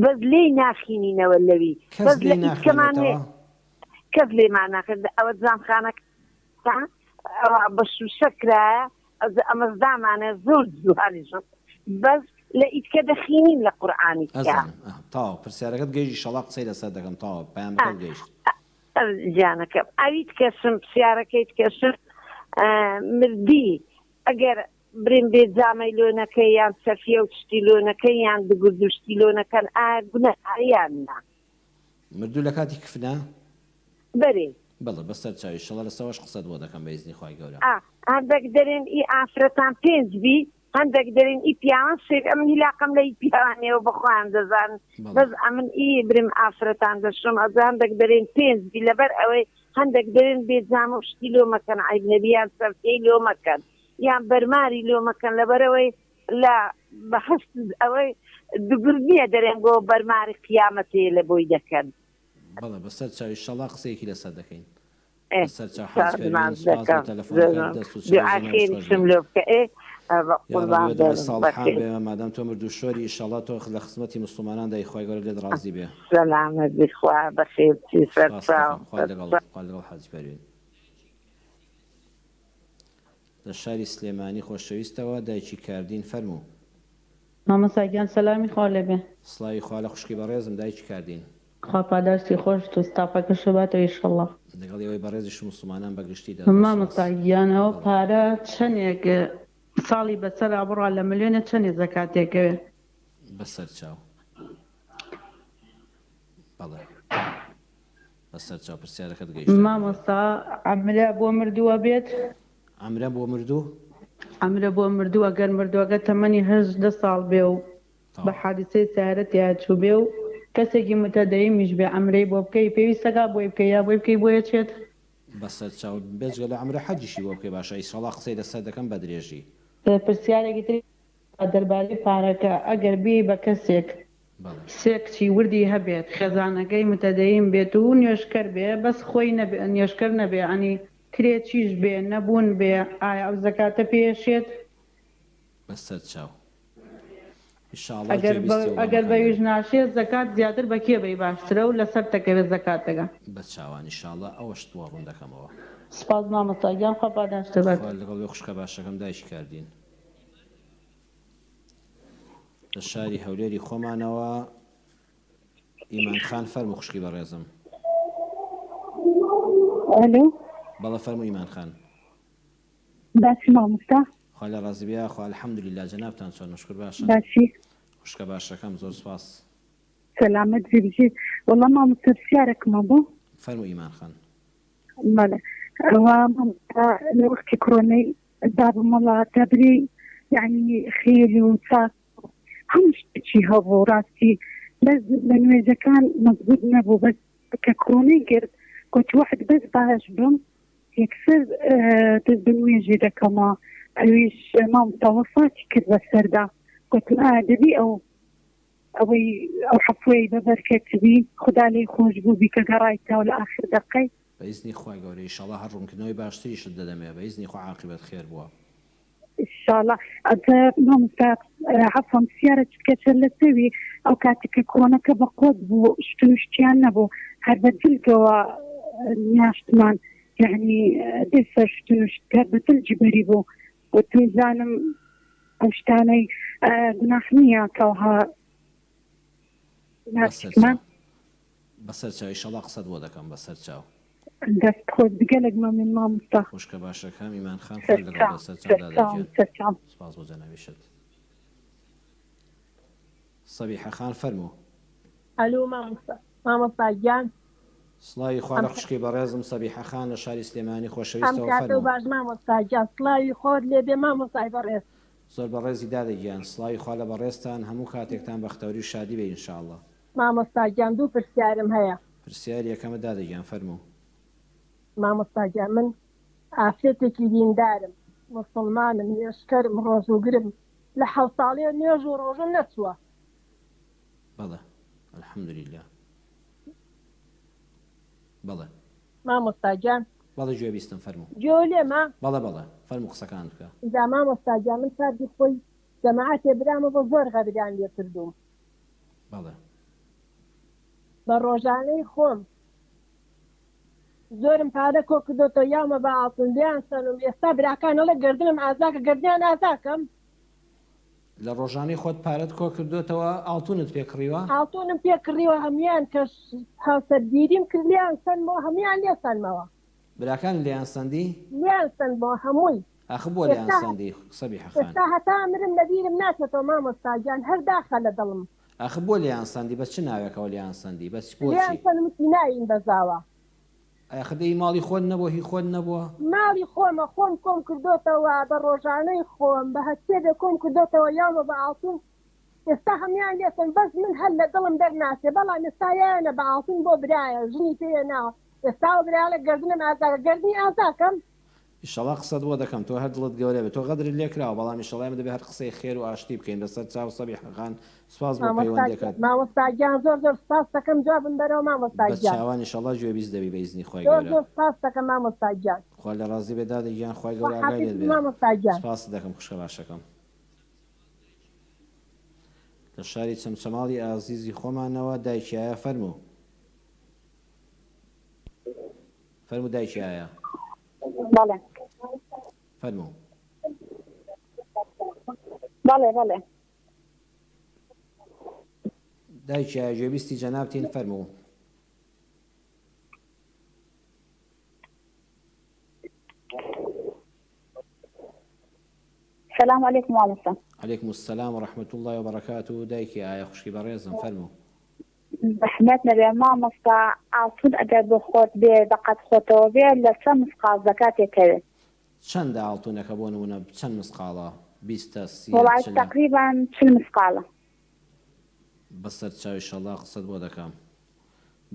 بەس لێی ناخینینەوە لەوی کەس لێی ناخێنێتەوە کەس لێمان ناکرد ئەوە جامخانەکە بە شوشەکرایە ئەمەزدامانە زۆر جوانیشم بەس لە ئیتکە دەخینین لە قورئانی تاو پرسیارەکەت گەیشتی شەڵا قسەی لەسەر دەکەم تاوە پەیامبەر گەیشت جانەکەم ئەویت کەسم پرسیارەکەیت کەسم مردی ئەگەر برین بێ جامەی لۆنەکەی یان سەفیە و شتی لۆنەکەی یان دگرد و شتی لۆنەکەن گونەهیان نا مردوو لە کاتی کفنا بەرێ بەڵێ بەسەر چاوی شەڵا لەسەوەش قسەت بۆ دەکەم بە ئیزنی خوای گەورە هەندێک دەرێن ئی ئافرەتان پێنج بی هەندێک دەرێن ئی پیاوان سێک ئەمن هیلاقم لە ئی پیاوانەوە بەخۆیان دەزانن بەس ئەمن ئی برم ئافرەتان دەشم ئەز هەندێک دەرێن پێنج بی لەبەر ئەوەی هەندێک دەرێن بێجامە و شتی لۆمەکەن عیبنەبیان سەرفەی لۆمەکەن یان بەرماری لۆمەکەن لەبەرەوەی لە بەحست ئەوەی دگردیە دەرێن بۆ بەرماری قیامەتێ لە بۆی دەکەن بەڵێ بەسەر چاوی شەڵا قسەیەکی لەسەر دەکەین مادام تۆ مردوو شۆری ئیشەڵا تۆ لە خزمەتی مسلمانان دای خوای گەورە لێت ڕازی بێ سەلامەت بخوا بەخێر لەگەڵ حەج بەروێن لە شاری سلێمانی خۆشەویستەوە دایکی کاردین فەرموو مامۆستاگیان سەلامی خوا لێبێ سڵاوی خوا لە خوشکی بەڕێزم دایکی کاردین خوا پاداشتی خۆش و ستافەکەش باتەوە ئیشەڵڵا لەگەڵ ئێوەی بەڕێزیش مسلمانان بەگشتی مامۆستاگیانەوە پارە چەندێک ساڵی بەسەر ئابڕوا لە ملیۆنە چەندێ زەکاتێکەوێ بەسەر چاو بەڵێ بەسەر چاو پرسیارەکەت گەیشت مامۆستا عەمرە بۆ مردووە بێت ئەمرە بۆ مردوو ئەمرە بۆ مردووە گەر مردووەکە تەمەنی 18 ساڵ بێ و بە حادیسەی سیارەتی هاتوو بێ و کەسێکی متەدەیمیش بێ ئەمرەی بۆ بکەی پێویستەکە بۆی بکەی یا بۆی بکەی بۆیە چێت بەسەر چاو بێجگە لە ئەمرە حەجیشی بۆ بکەی باشە ئیشەڵا قسەی لەسەر دەکەم بە درێژی پرسیارێکی تری دەربارەی پارەکە ئەگەر بێ بە کەسێک سێکچی وردی هەبێت خێزانەکەی متەدەیم بێت و نوێشکەر بێ بەس خۆی نوێشکەر نەبێ ئەنی کرێت چیش بێ نەبوون بێ ئایا ئەو زەکاتە پێشێت بەسەر چاو ئەگەر بەویش ناشێت زەکات زیاتر بە کێ بەی باشترە و لەسەر تەکەوێت زەکاتەکە بە چاوان ئینشاڵڵا ئەوەش تووە ڕوون دەکەمەوە سپاس مامۆستاگیان خوا پاداشتە بێت لەگەڵ خوشکە باشەکەم دایکی کاردین لە شاری هەولێری خۆمانەوە ئیمان خان فەرموو خوشکی بەڕێزم بەڵێ فەرموو ئیمان خان باسی مامۆستا خوا لە ڕازی بێ خوا الحەمدولیلا جەنابتان چۆن نشکر باشە باسی خوشکە باشەکەم زۆر سپاس سەلامەت بێ وەڵام مامۆستا پرسیارێکمە بوو فەرموو ئیمان خان بەڵێ ئەوە مامۆستا لە وەختی کۆرۆنەی دابوو وڵات دەبری یعنی خێری و چاک هەموو شتێکی هەبوو ڕاستی بەس لە نوێژەکان مەزبوط نەبوو بەس کە کۆرۆنەی گرت گوتی وەحد بەس باش بم یەکسەر دەست بە نوێژێ دەکەمە ئەویش مامۆستا وەفاتی کرد بەسەردا گوتم دەبی ئەوەی ئەو حەفوەی بەبەرکەتبی خدا لێی خۆش بوو بی کە گەڕایتەوە لە ئاخر دەقەی بە ئیزنی خوای گەورە ئینشاڵڵا هەر ڕوونکردنەوەی باشتریشت دەدەمێ بە ئیزنی خوا عاقبەت خێر بووە ئینشاڵڵا مامۆستا عەفوان پرسیارێکت کەچەر لەسەوی ئەو کاتێک کە کۆرۆنەکە بە قۆت بوو شتیان نەبوو هەر بە دلگەوە نیاشتمان یعنی دەسەر شتکار بە دڵجی بەری بوو و توێزانم ئەو شتانەی گوناح نییە کەوها بەسەر چاو ئینشاڵڵا قسەت بۆ دەکەم بەسەر چاو دەست خۆت بگەلێکمە من مامۆستا خوشکە باشەکەم ئیمان خان خۆ لەگەڵ بەسەر چاودادەگێن سپاس بۆ جەنابیشت سەبیحە خان فەرموو ئەلو مامۆستا گیان سڵاوی خوا لە خوشکی بەڕێزم سەبیحە خان لە شاری سلێمانی خۆشەویستەوە فەرموو باش مامۆستا گیان سڵاوی خۆت لێبێ مامۆستای بەڕێز زۆر بەڕێزی دادەگیان سڵاوی خوا لە بەڕێزتان هەموو کاتێکتان بەختەوری و شادی بێ ئینشاءڵڵا مامۆستا گیان دوو پرسیارم هەیە پرسیاری یەکەمە دادەگیان فەرموو مامۆستا گیان من ئافرەتێکی دیندارم مسڵمانم نوێشکەرم ڕۆژوگرم لە 7 ساڵێ نوێژ و ڕۆژە نەچووە بەڵێ الحەمدولیلا بەڵێ مامۆستا گیان بەڵێ گوێ بیستم فەرموو گوێ لێمە بەڵێ فەرموو قسەکان بکە ئیدا مامۆستا گیان من کاردی خۆی جەماعەتێ برامە بۆ زۆر غەبران لێ کردوم بەڵێ بە ڕۆژانەی خۆم زۆرم پارە کۆ کردوتەوە یامە بە ئاڵتوندیان سەنم ئێستا براکانەڵە گردنم ئازاکە گردیان ئازاکەم لە ڕۆژانەی خۆت پارەت کۆ کردوتەوە ئاڵتونت پێکڕیوە ئاڵتونم پێکڕیوە هەمویان کە هاوسەرگیریم کردیان سنمەوە هەمویان لێ سەنمەوە براکان لێیان سەندی لیان سنبەوە هەمووی ئەخ بۆ لێیان سەندی قسەبی حەخان ئێستا هەتا مرم لەبیرم ناچێتەوە مامۆستاگیان هەر داخە لە دڵم ئەخ بۆ لێیان سەندی بەس چ ناوێکەوە لێیان سەندی بەس لیان بۆچی سەنمتی ناین بەزاوە خدەی ماڵی خۆت نەبووە هی خۆت نەبووە ماڵی خۆمە خۆم کۆم کردوتەوە بە ڕۆژانەی خۆم بە هەچێدە کۆم کردوتەوە یامە بە ئاڵتون ئێستا هەمیان لێسن بەس من هەر لە دڵم دەرناسێ بەڵام ئێستایانە بە ئاڵتون بۆ برایە ژنی پێ ناوە ئێستا برایە گردنم ئازاکە گردنی ئازاکەم ئیشەڵا قسەت بۆ دەکەم تۆ هەر دڵت گەورە بێت تۆ غەدرت لێکراوە بەڵام ئیشەڵای دەبێت هەر قسەی خێر و ئاشتی بکەین لەسەر چاو سەبی حەقان سوپاس بۆ پەیوەندیەکەت مامۆستاگیان زۆر زۆر سپاس دەکەم جوابم بەرەوە بەس مامۆستاگیان چاوان ئیشەڵا گوێبیست دەبی بە ئیزنی خۆی زۆر گەورە زۆر سپاس دەکەم مامۆستاگیان خوا لە ڕازی بێدا دەگیان خۆی گەورە ئاگای لێت بێت مامۆستاگیان سپاس دەکەم خوشکە باشەکەم لە شاری چەمچەماڵی ئازیزی خۆمانەوە دایکیایە فەرموو فەرموو دایکیایە بەڵێ فەرموو بەڵێ بەڵێ دایکیایە گوێبیستی جەنابتین فەرموو سلام علیکم مامۆستا عليكم السلام ورحمة الله وبركاته دایکی ئایا خوشکی بەڕێزم فەرموو بەحمەت نەبێ مامۆستا ئاڵتون ئەگەر بۆ خۆت بێ بەقەت خۆتەوە بێ لە چەند مسقال زەکاتێکەوێت چەندە ئاڵتونەکە بۆ نمونە چەند مسقاڵە 20 وڵات تقریبا 40 مسقالە بەسەر چاوی شەڵا قسەت بۆ دەکەم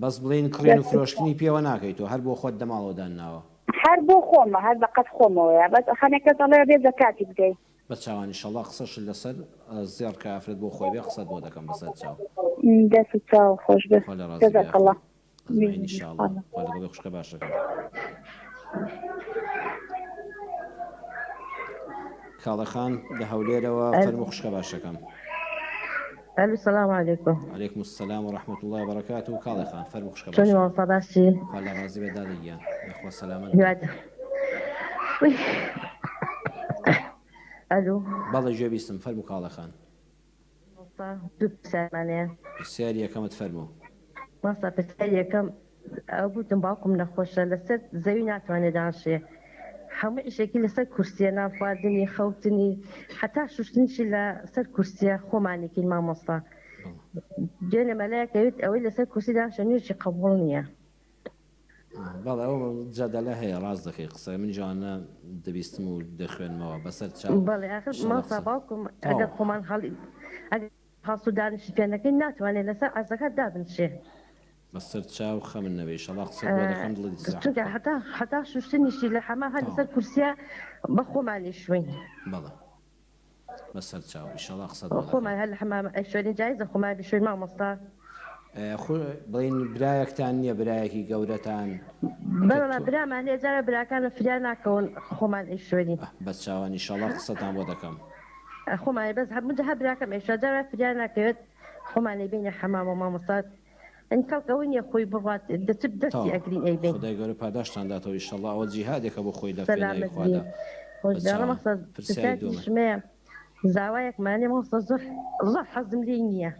بەس بڵین کڕین و فرۆشتنی پێوە ناکەیت و هەر بۆ خۆت دەماڵەوەدان ناوە هەر بۆ خۆمە هەر بەقەت خۆمەوەیە بەس خانێکە دەڵێ بێ زەکاتی بدەیت بە چاوانی شەڵا قسەش لەسەر زێر کافرت بۆ خۆی بێ قسەت بۆ دەکەم بەسەر چاو دەست و چاو خۆش بێ خوا لە ڕازی جەزاک الله ئەزمایین ئینشاءالله خوا لەگەڵی خوشکە باشەکەم کاڵەخان لە هەولێرەوە فەرموو خوشکە باشەکەم الو السلام عليكم. عليكم السلام ورحمة الله وبركاته كاڵێخان فەرموو خوشکە شلوني باشەکەم مامۆستا باشی؟ خوا لە ڕازی بێدا دەگیان یخوا سەلامەت هیواد وی الو بەڵێ گوێبیستم فەرموو کاڵەخان مامۆستا دوو پرسیارمانەیە پرسیاری یەکەمت فەرموو مامۆستا پرسیاری یەکەم ئەو گوتم باوکم نەخۆشە لەسەر زەوی ناتوانێت دانشێ هەموو ئیشێکی لەسەر کورسیە نان خواردنی خەوتنی حتا شوشتنیشی لەسەر کورسیە خۆمانێکین مامۆستا دوێنێ مەلایەکەوێت ئەوەی لەسەر کورسی دانشە نوێژی قبوڵ نییە بەڵێ ئەو جەدەلە هەیە ڕاست دەکەی قسە من جوانە دەبیستم و دەخوێنمەوە بەسەر چاو بەڵێ ئاخر مامۆستا باوکم ئەگەر خۆمان هەڵسو دانشی پێنەکەی ناتوانێت لەسەر عەرزەکە دابنشێ بەسەر چاو خەمن نەبێ شەڵا قسەت بۆ دەکەم دڵی چونکە حتا شوشتنیشی لە حەما هەر لەسەر کورسیە بە خۆمانی شوین بەڵێ بەسەر چاو ئیشەڵا قسەت بۆ دەکەم خۆمان هەر لە حەما شوێنی جایزە خۆمان بشوین مامۆستا بڵین برایەکتان نییە برایەکی گەورەتان بەڵام برامان هەیە جارە براکانە فریا ناکەون خۆمان ئەی شوێنی بەس چاوانی شەڵا قسەتان بۆ دەکەم خۆمانی بەس هەموو هە براکەم ئێشە جارە فریا ناکەوێت خۆمانی بینە حەمامە مامۆستا ئەنی کەڵکەوەی نییە خۆی بڕات دەچێت دەستی ئەگرین ئەی بین خدای گەورە پاداشتان داتەوە ئیشەڵا ئەوە جیهادێکە بۆ خۆی دەفێنەی خوادا شمەیە زاوایەکمانێ مامۆستا زۆر حەزم لێی نییە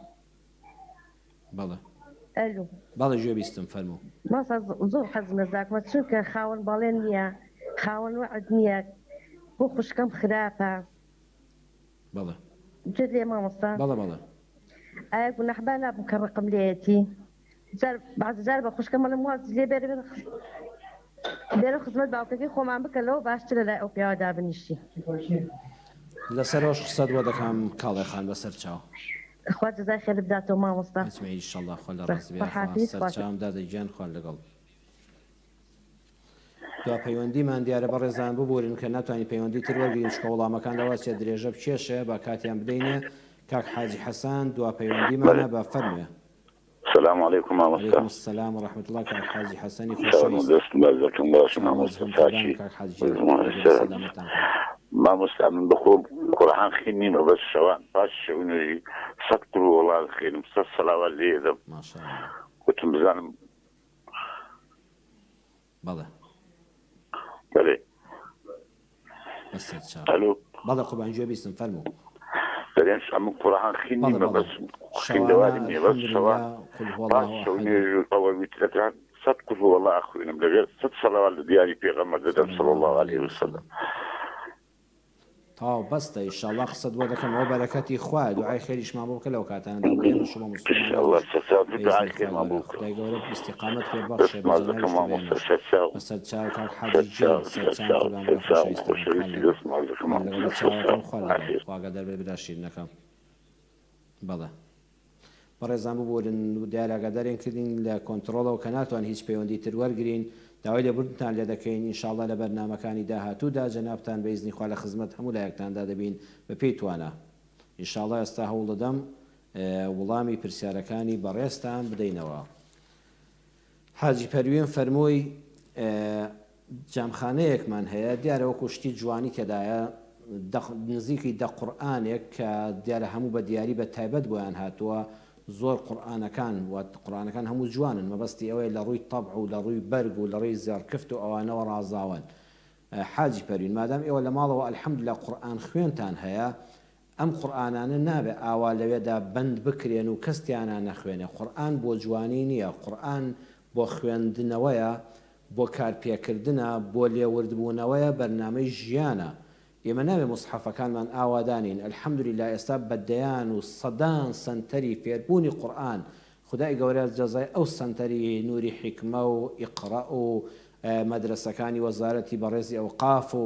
بەڵێ ئەلو بەڵێ گوێبیستم فەرموو مامۆستا زۆر حەزم لە زاکمە چونکە خاوەن باڵێن نییە خاوەن وەعد نییە بۆ خوشکەم خراپە بەڵێ جد لێ مامۆستا بەڵێ بەڵێ ئایا گونەحبا نابم کە ڕقم لێیەتی بعضی جار بە خوشکەمە لەم واز لێ بێرە خزمەت باوکەکەی خۆمان بکە لەوە باشترە لای ئەو پیاوە دابنیشتی لەسەرەوەش قسەت بۆ دەکەم کاڵێخان بەسەر چاو خوا جەزای خێر بداتەوە مامۆستا ئیشەڵا خوا لە ڕاست بێ سەر چاومدا دەیگیان خوان لەگەڵ دو پەیوەندیمان دیارە بەڕێزان ببورن کە ناتوانین پەیوەندی تر وەرگین چکە وەڵامەکانەوە چێ درێژە بچێشە با کاتیان بدەینێ کاک حاجی حەسان دو پەیوەندیمانە بە فەرموێ السلام عليكم مامۆستا عليكم السلام ورحمة الله كاك حاجی حەسەنی خۆشەویست دەست بازەکەم باش مامۆستا تاچی كاك حاجی سلامتان مامۆستا من بخۆ قورئان خوێندیمە بەس شەوان پاش شەونەی 100 قول وەڵا خوێنم 100 سەلاوات لێ دەم ماشاءالله وتم بزانم بەڵێ بەڵێ بەسێت چاو ئەلۆ بەڵێ قوربان گوێ بیستم فەرموو دەرێن من قورئان خوێندیمە بەس خوێندەواریم نییە بەس شەوان پاش شەونەی ئەوە ویترەکان 100 قول وەڵا خوێنم لەبێت 100 سەلاوات لە دیاری پێغەمبەر دەدەم صلی الله عليه وسلم تاو بەستە ئینشاءالله قسەت بۆ دەکەم ئەوە بەرەکەتی خوایە دوعای خێریشمان بۆ بکە لەو کاتانەدا بۆ ئێمە شما مسلمانان خدای گەورە استیقامەت پێ بەخشێ بەسەر چاو کاک حاجی جیل سەر چاو قوربان لەگەڵ چاوەکەم خوا دەربێ برا شیرینەکەم بەڵێ بەڕێزان ببورن دیارە ئاگاداریان کردین لە کۆنتڕۆڵەوە کە ناتوان هیچ پەیوەندی تر وەرگرین داوای لێبوردنتان لێ دەکەین ئینشاءالله لە بەرنامەکانی داهاتوودا جەنابتان بە ئیزنی خوا لە خزمەت هەموو لایەکتاندا دەبین بە پێی توانە ئینشاءالله ئێستا هەوڵ دەدەم وەڵامی پرسیارەکانی بەڕێزتان بدەینەوە حاجی پەروین فەرمووی جامخانەیەکمان هەیە دیارە وەکو شتی جوانی تێدایە نزیکی دە قورئانێک کە دیارە هەموو بە دیاری بە تایبەت بۆیان هاتووە زۆر قورئانەکان هەموو جوانن مەبەستی ئەوەی لە ڕووی تەبع و لە ڕووی بەرگ و لە ڕووی زیارکەفت و ئەوانەوە ڕازاون حاجی پەروین مادام ئێوە لە ماڵەوە ئەلحەمدولillah قورئان خوێنتان هەیە ئەم قورئانانە نابێ ئاوا لەوێدا بەند بکرێن و کەستیانان نەخوێنێ قورئان بۆ جوانی نییە قورئان بۆ خوێندنەوەیە بۆ کارپێکردنە بۆ لێوردبوونەوەیە بەرنامەی ژیانە ئێمە ناوێ مصحفەکانمان ئاوادانین ئەلحەمدولillah ئێستا بەدەیان و سەدان سەنتەری فێربوونی قورئان خدای گەورە جەزای ئەو سەنتەری نووری حیکمە و ئیقرا و مەدرسەکانی وەزارەتی بەڕێزی ئەوقاف و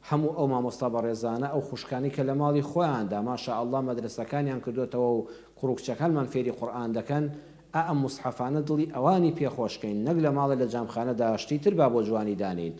هەموو ئەو مامۆستا بەڕێزانە ئەو خوشکانی کە لە ماڵی خۆیاندا ماشاءالله مەدرسەکانیان کردوێتەوە و کوڕکچەکانمان فێری قورئان دەکەن ئەم مصحفانە دڵی ئەوانی پێخۆشکەین نەک لە ماڵە لە جامخانەدا شتی تر با بۆ جوانی دانین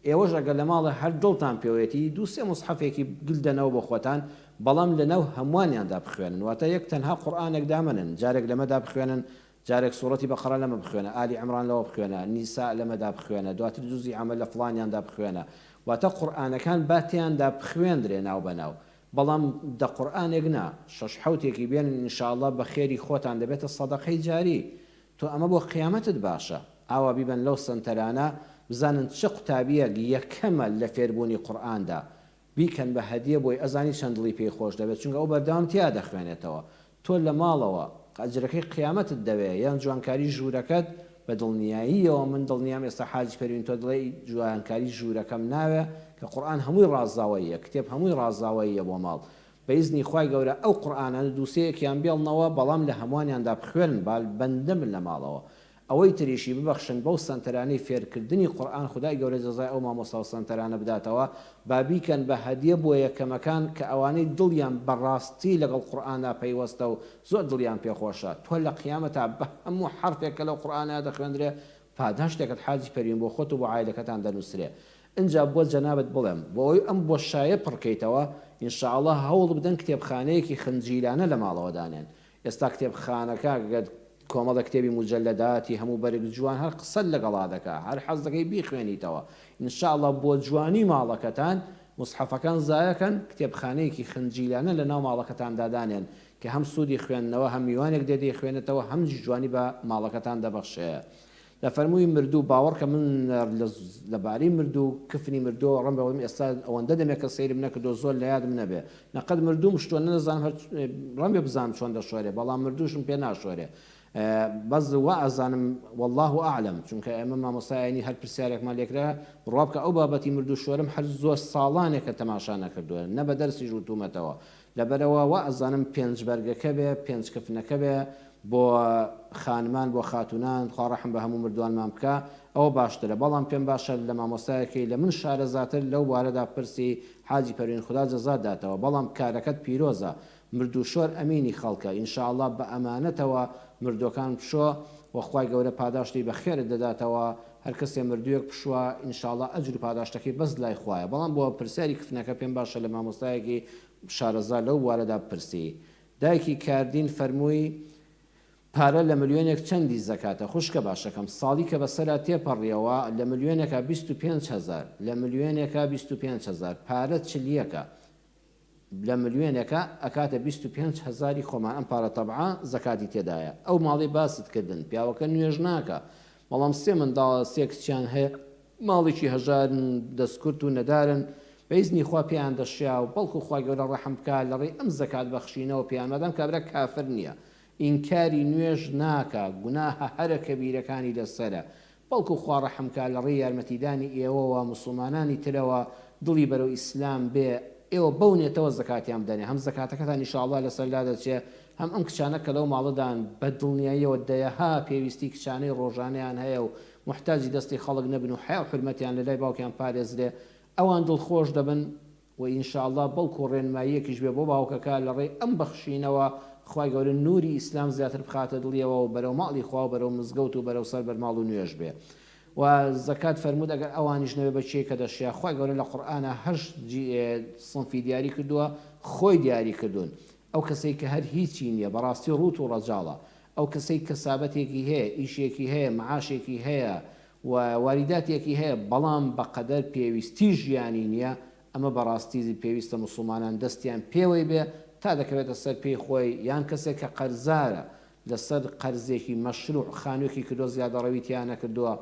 ئێوەش ئەگەر لە ماڵە هەر دڵتان پێوێتی دوو سێ مصحفێکی گلدەنەوە بۆ خۆتان بەڵام لەناو هەمووانیاندا بخوێنن واتە یەک تەنها قورئانێک دامنن جارێک لەمەدا بخوێنن جارێک سوڕەتی بەقەرە لەمە بخوێنە ئالی عیمران لەوە بخوێنە نیسا لەمەدا بخوێنە دواتر جوزی عەمەل لە فڵانیاندا بخوێنە واتە قورئانەکان باتیاندا بخوێندرێ ناو بەناو بەڵام دە قورئانێک نا شەش حەوتێکی بێنن ئینشاءالله بە خێری خۆتان دەبێتە سەدەقەی جاری تۆ ئەمە بۆ قیامەتت باشە ئاوا بیبەن لەو سنتەرانە بزانن چه قوتابیەک یەکەمە لە فێربوونی قورئاندا بیکەن بە هەدیە بۆی ئەزانی چەند دڵی پێی خۆش دەبێت چونکە ئەو بەردەوام تیا دەخوێنێتەوە تۆ لە ماڵەوە ئەجرەکەی قیامەتت دەوێت یان جوانکاری ژوورەکەت بە دڵنیاییەوە من دڵنیام ئێستا حاج پەروین تۆ دڵی جوانکاری ژوورەکەم ناوێ کە قورئان هەمووی ڕازاوەیە کتێب هەمووی ڕازاوەیە بۆ ماڵ بە ئیزنی خوای گەورە ئەو قورئانە دووسەیەکیان بێڵنەوە بەڵام لە هەمووانیاندا بخوێنن بەندە من لە ماڵەوە ئەوەی تریشی ببەخشن بەو سنتەرانەی فێرکردنی قورئان خدای گەورە جەزای ئەو مامۆستا و سنتەرانە بداتەوە با بیکەن بە هەدیە بۆ یەکەمەکان کە ئەوانەی دڵیان بەڕاستی لەگەڵ قورئاندا پەیوەستە و زۆر دڵیان پێخۆشە تۆ لە قیامەتە بە هەموو حرفێکە لەو قورئانە دەخوێندرێ پاداشتێکت حاجی پەروین بۆ خۆت و بۆ عایلەکەتان دەنووسرێ اینجا بۆ جەنابەت بڵێم بۆ ئەوەی ئەم بۆشایە پڕکەیتەوە ئینشاءالله هەوڵ بدەن کتێبخانەیەکی خنجیلانە لە ماڵەوە دانێن ئێستا کتێبخانەکە کۆمەڵە کتێبی مجەلەداتی هەموو بەرگ جوان هەر قسە لەگەڵا دەکا هەر حەز دەکەی بیخوێنیتەوە ئینشاءالله بۆ جوانی ماڵەکەتان مصحفەکان زایەکەن کتێبخانەیەکی خنجیلانە لە ناو ماڵەکەتاندا دانێن کە هەم سوودی خوێندنەوە هەم میوانێک دێدەی خوێنێتەوە هەم جوانی بە ماڵەکەتان دەبەخشێ لە فەرمووی مردوو باوەڕکە من لەبارەی مردوو کفنی مردووە ڕەم بەوەم ئێستا ئەوەندە دەمێک کە سەیرم نەکردو زۆر لە یادم نەبێ نەقەت مردوو مشتووە نەزانم ڕەمێ بزانم چۆن دەشۆرێ بەڵام مردووشم پێ ناشۆرێ بەس وا ئەزانم والله ئەعلەم چونکە ئێمە مامۆستایانی هەر پرسیارێکمان لێکرا ڕوا بکە ئەو بابەتی مردوو شۆرم هەر زۆر ساڵانێکە تەماشا نەکردووە نە بە دەرسی ژووتومەتەوە لەبەرەوە وا ئەزانم پێنج بەرگەکە بێ پێنج کفنەکە بێ بۆ خانمان بۆ خاتونان خوا ڕەحم بە هەموو مردوانمان بکە ئەوە باشترە بەڵام پێم باشە لە مامۆستایەکەی لە من شارەزاتر لەو بارەدا پرسی حاجی پەروین خدا جەزات داتەوە بەڵام کارەکەت پیرۆزە مردوو شۆر ئەمینی خەڵکە ئینشاءالله بە ئەمانەتەوە مردوەکان بشۆ وەخوای گەورە پاداشتی بە خێرت دەداتەوە هەر کەسێ مردوویەک پشووە ئینشاءالله ئەجر و پاداشتەکەی بەس لای خوایە بەڵام بۆ پرسیاری کفنەکە پێم باشە لە مامۆستایەکی شارەزا لەو وارەدا پرسی دایکی کاردین فەرمووی پارە لە ملیۆنێک چەندی زەکاتە خوشکە باشەکەم ساڵی کە بەسەرا تێپەڕیەوە لە ملیۆنێکە 25,000 لە ملیۆنێکە 25,000 پارە چلیەکە لە ملیۆنێکە ئەکاتە 25,000 خۆمان ئەم پارە تەبعا زەکاتی تێدایە ئەو ماڵی باست کردن پیاوەکە نوێژ ناکە بەڵام سێ منداڵە سێ کچیان هەیە ماڵێکی هەژارن دەستکورت و نەدارن بەیزنی خوا پێیان دەشیا و بەڵکو خوا گەورە ڕەحم بکە لەڕێی ئەم زەکات بەخشینەوە پێیان مەدەم کابرا کافر نییە ئینکاری نوێژ ناکە گوناهە هەرە کەبیرەکانی لەسەرە بەڵکو خوا ڕەحم بکە لەڕێی یارمەتیدانی ئێوەوە مسلمانانی ترەوە دڵی بەرەو ئیسلام بێ ئێوە بەونێتەوە زەکاتیان بدەنێ هەم زەکاتەکەتان ئینشاءالله لەسەرلا دەچێت هەم ئەم کچانە کە لەو ماڵەدان بە دڵنیاییەوە دەیەها پێویستی کچانەی ڕۆژانەیان هەیە و محتاجی دەستی خەڵک نەبن و حیا و حرمەتیان لە لای باوکیان پارێزرێ ئەوان دڵخۆش دەبن و ئینشاءالله بەڵکو ڕێنماییەکیش بێ بۆ باوکەکە لەڕێی ئەم بەخشینەوە خوای گەورە نوری ئیسلام زیاتر بخاتە دڵیەوە و بەرەو ماڵی خوا و بەرەو مزگەوت و بەرەو سەر بەرماڵ و نوێژ بێ و زەکات فەرمود ئەگەر ئەوانیش نەبێ بەچێ کە دەشیا خوای گەورە لە قورئانە هەشت سنفی دیاری کردووە خۆی دیاری کردوون ئەو کەسەی کە هەر هیچی نییە بەڕاستی ڕوت و ڕەجاڵە ئەو کەسەی کەسابەتێکی هەیە ئیشێکی هەیە معاشێکی هەیە و واریداتێکی هەیە بەڵام بەقەدەر پێویستی ژیانی نییە ئەمە بەڕاستی پێویستە مسلمانان دەستیان پێوەی بێ تا دەکەوێتە سەر پێی خۆی یان کەسێک کە قەرزارە لەسەر قەرزێکی مەشروع خانوویەکی کردو زیادەڕەویتیان نەکردووە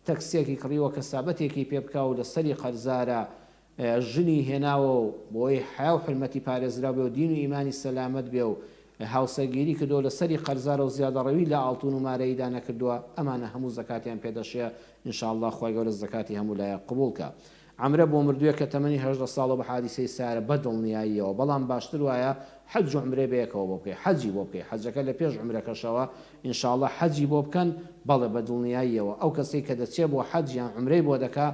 تەکسێکی کڕیوە کەسابەتێکی پێ بکە و لەسەری قەرزارە ژنی هێناوە و بۆی حیا و حرمەتی پارێزرا بێ و دین و ئیمانی سەلامەت بێ و هاوسەرگیری کردو لەسەری قەرزارە و زیادەڕەوی لە ئاڵتون و مارەیدا نەکردووە ئەمانە هەموو زەکاتیان پێدەشێ ئینشاءالله خوای گەورە زەکاتی هەموو لایە قبوڵکە عەمرە بۆ مردووە کە تەمەنی 18 ساڵە بە حادیسەی سارە بەدڵنیاییەوە بەڵام باشتر وایە حەج و عومرە بەیەکەوە بۆ بکەی حەجی بۆ بکەی حەجەکە لە پێش عومرەکەشەوە ئینشاءالله حەجی بۆ بکەن بەڵێ بەدڵنیاییەوە ئەو کەسەی کە دەچێت بۆ حەج یان عومرەی بۆ دەکا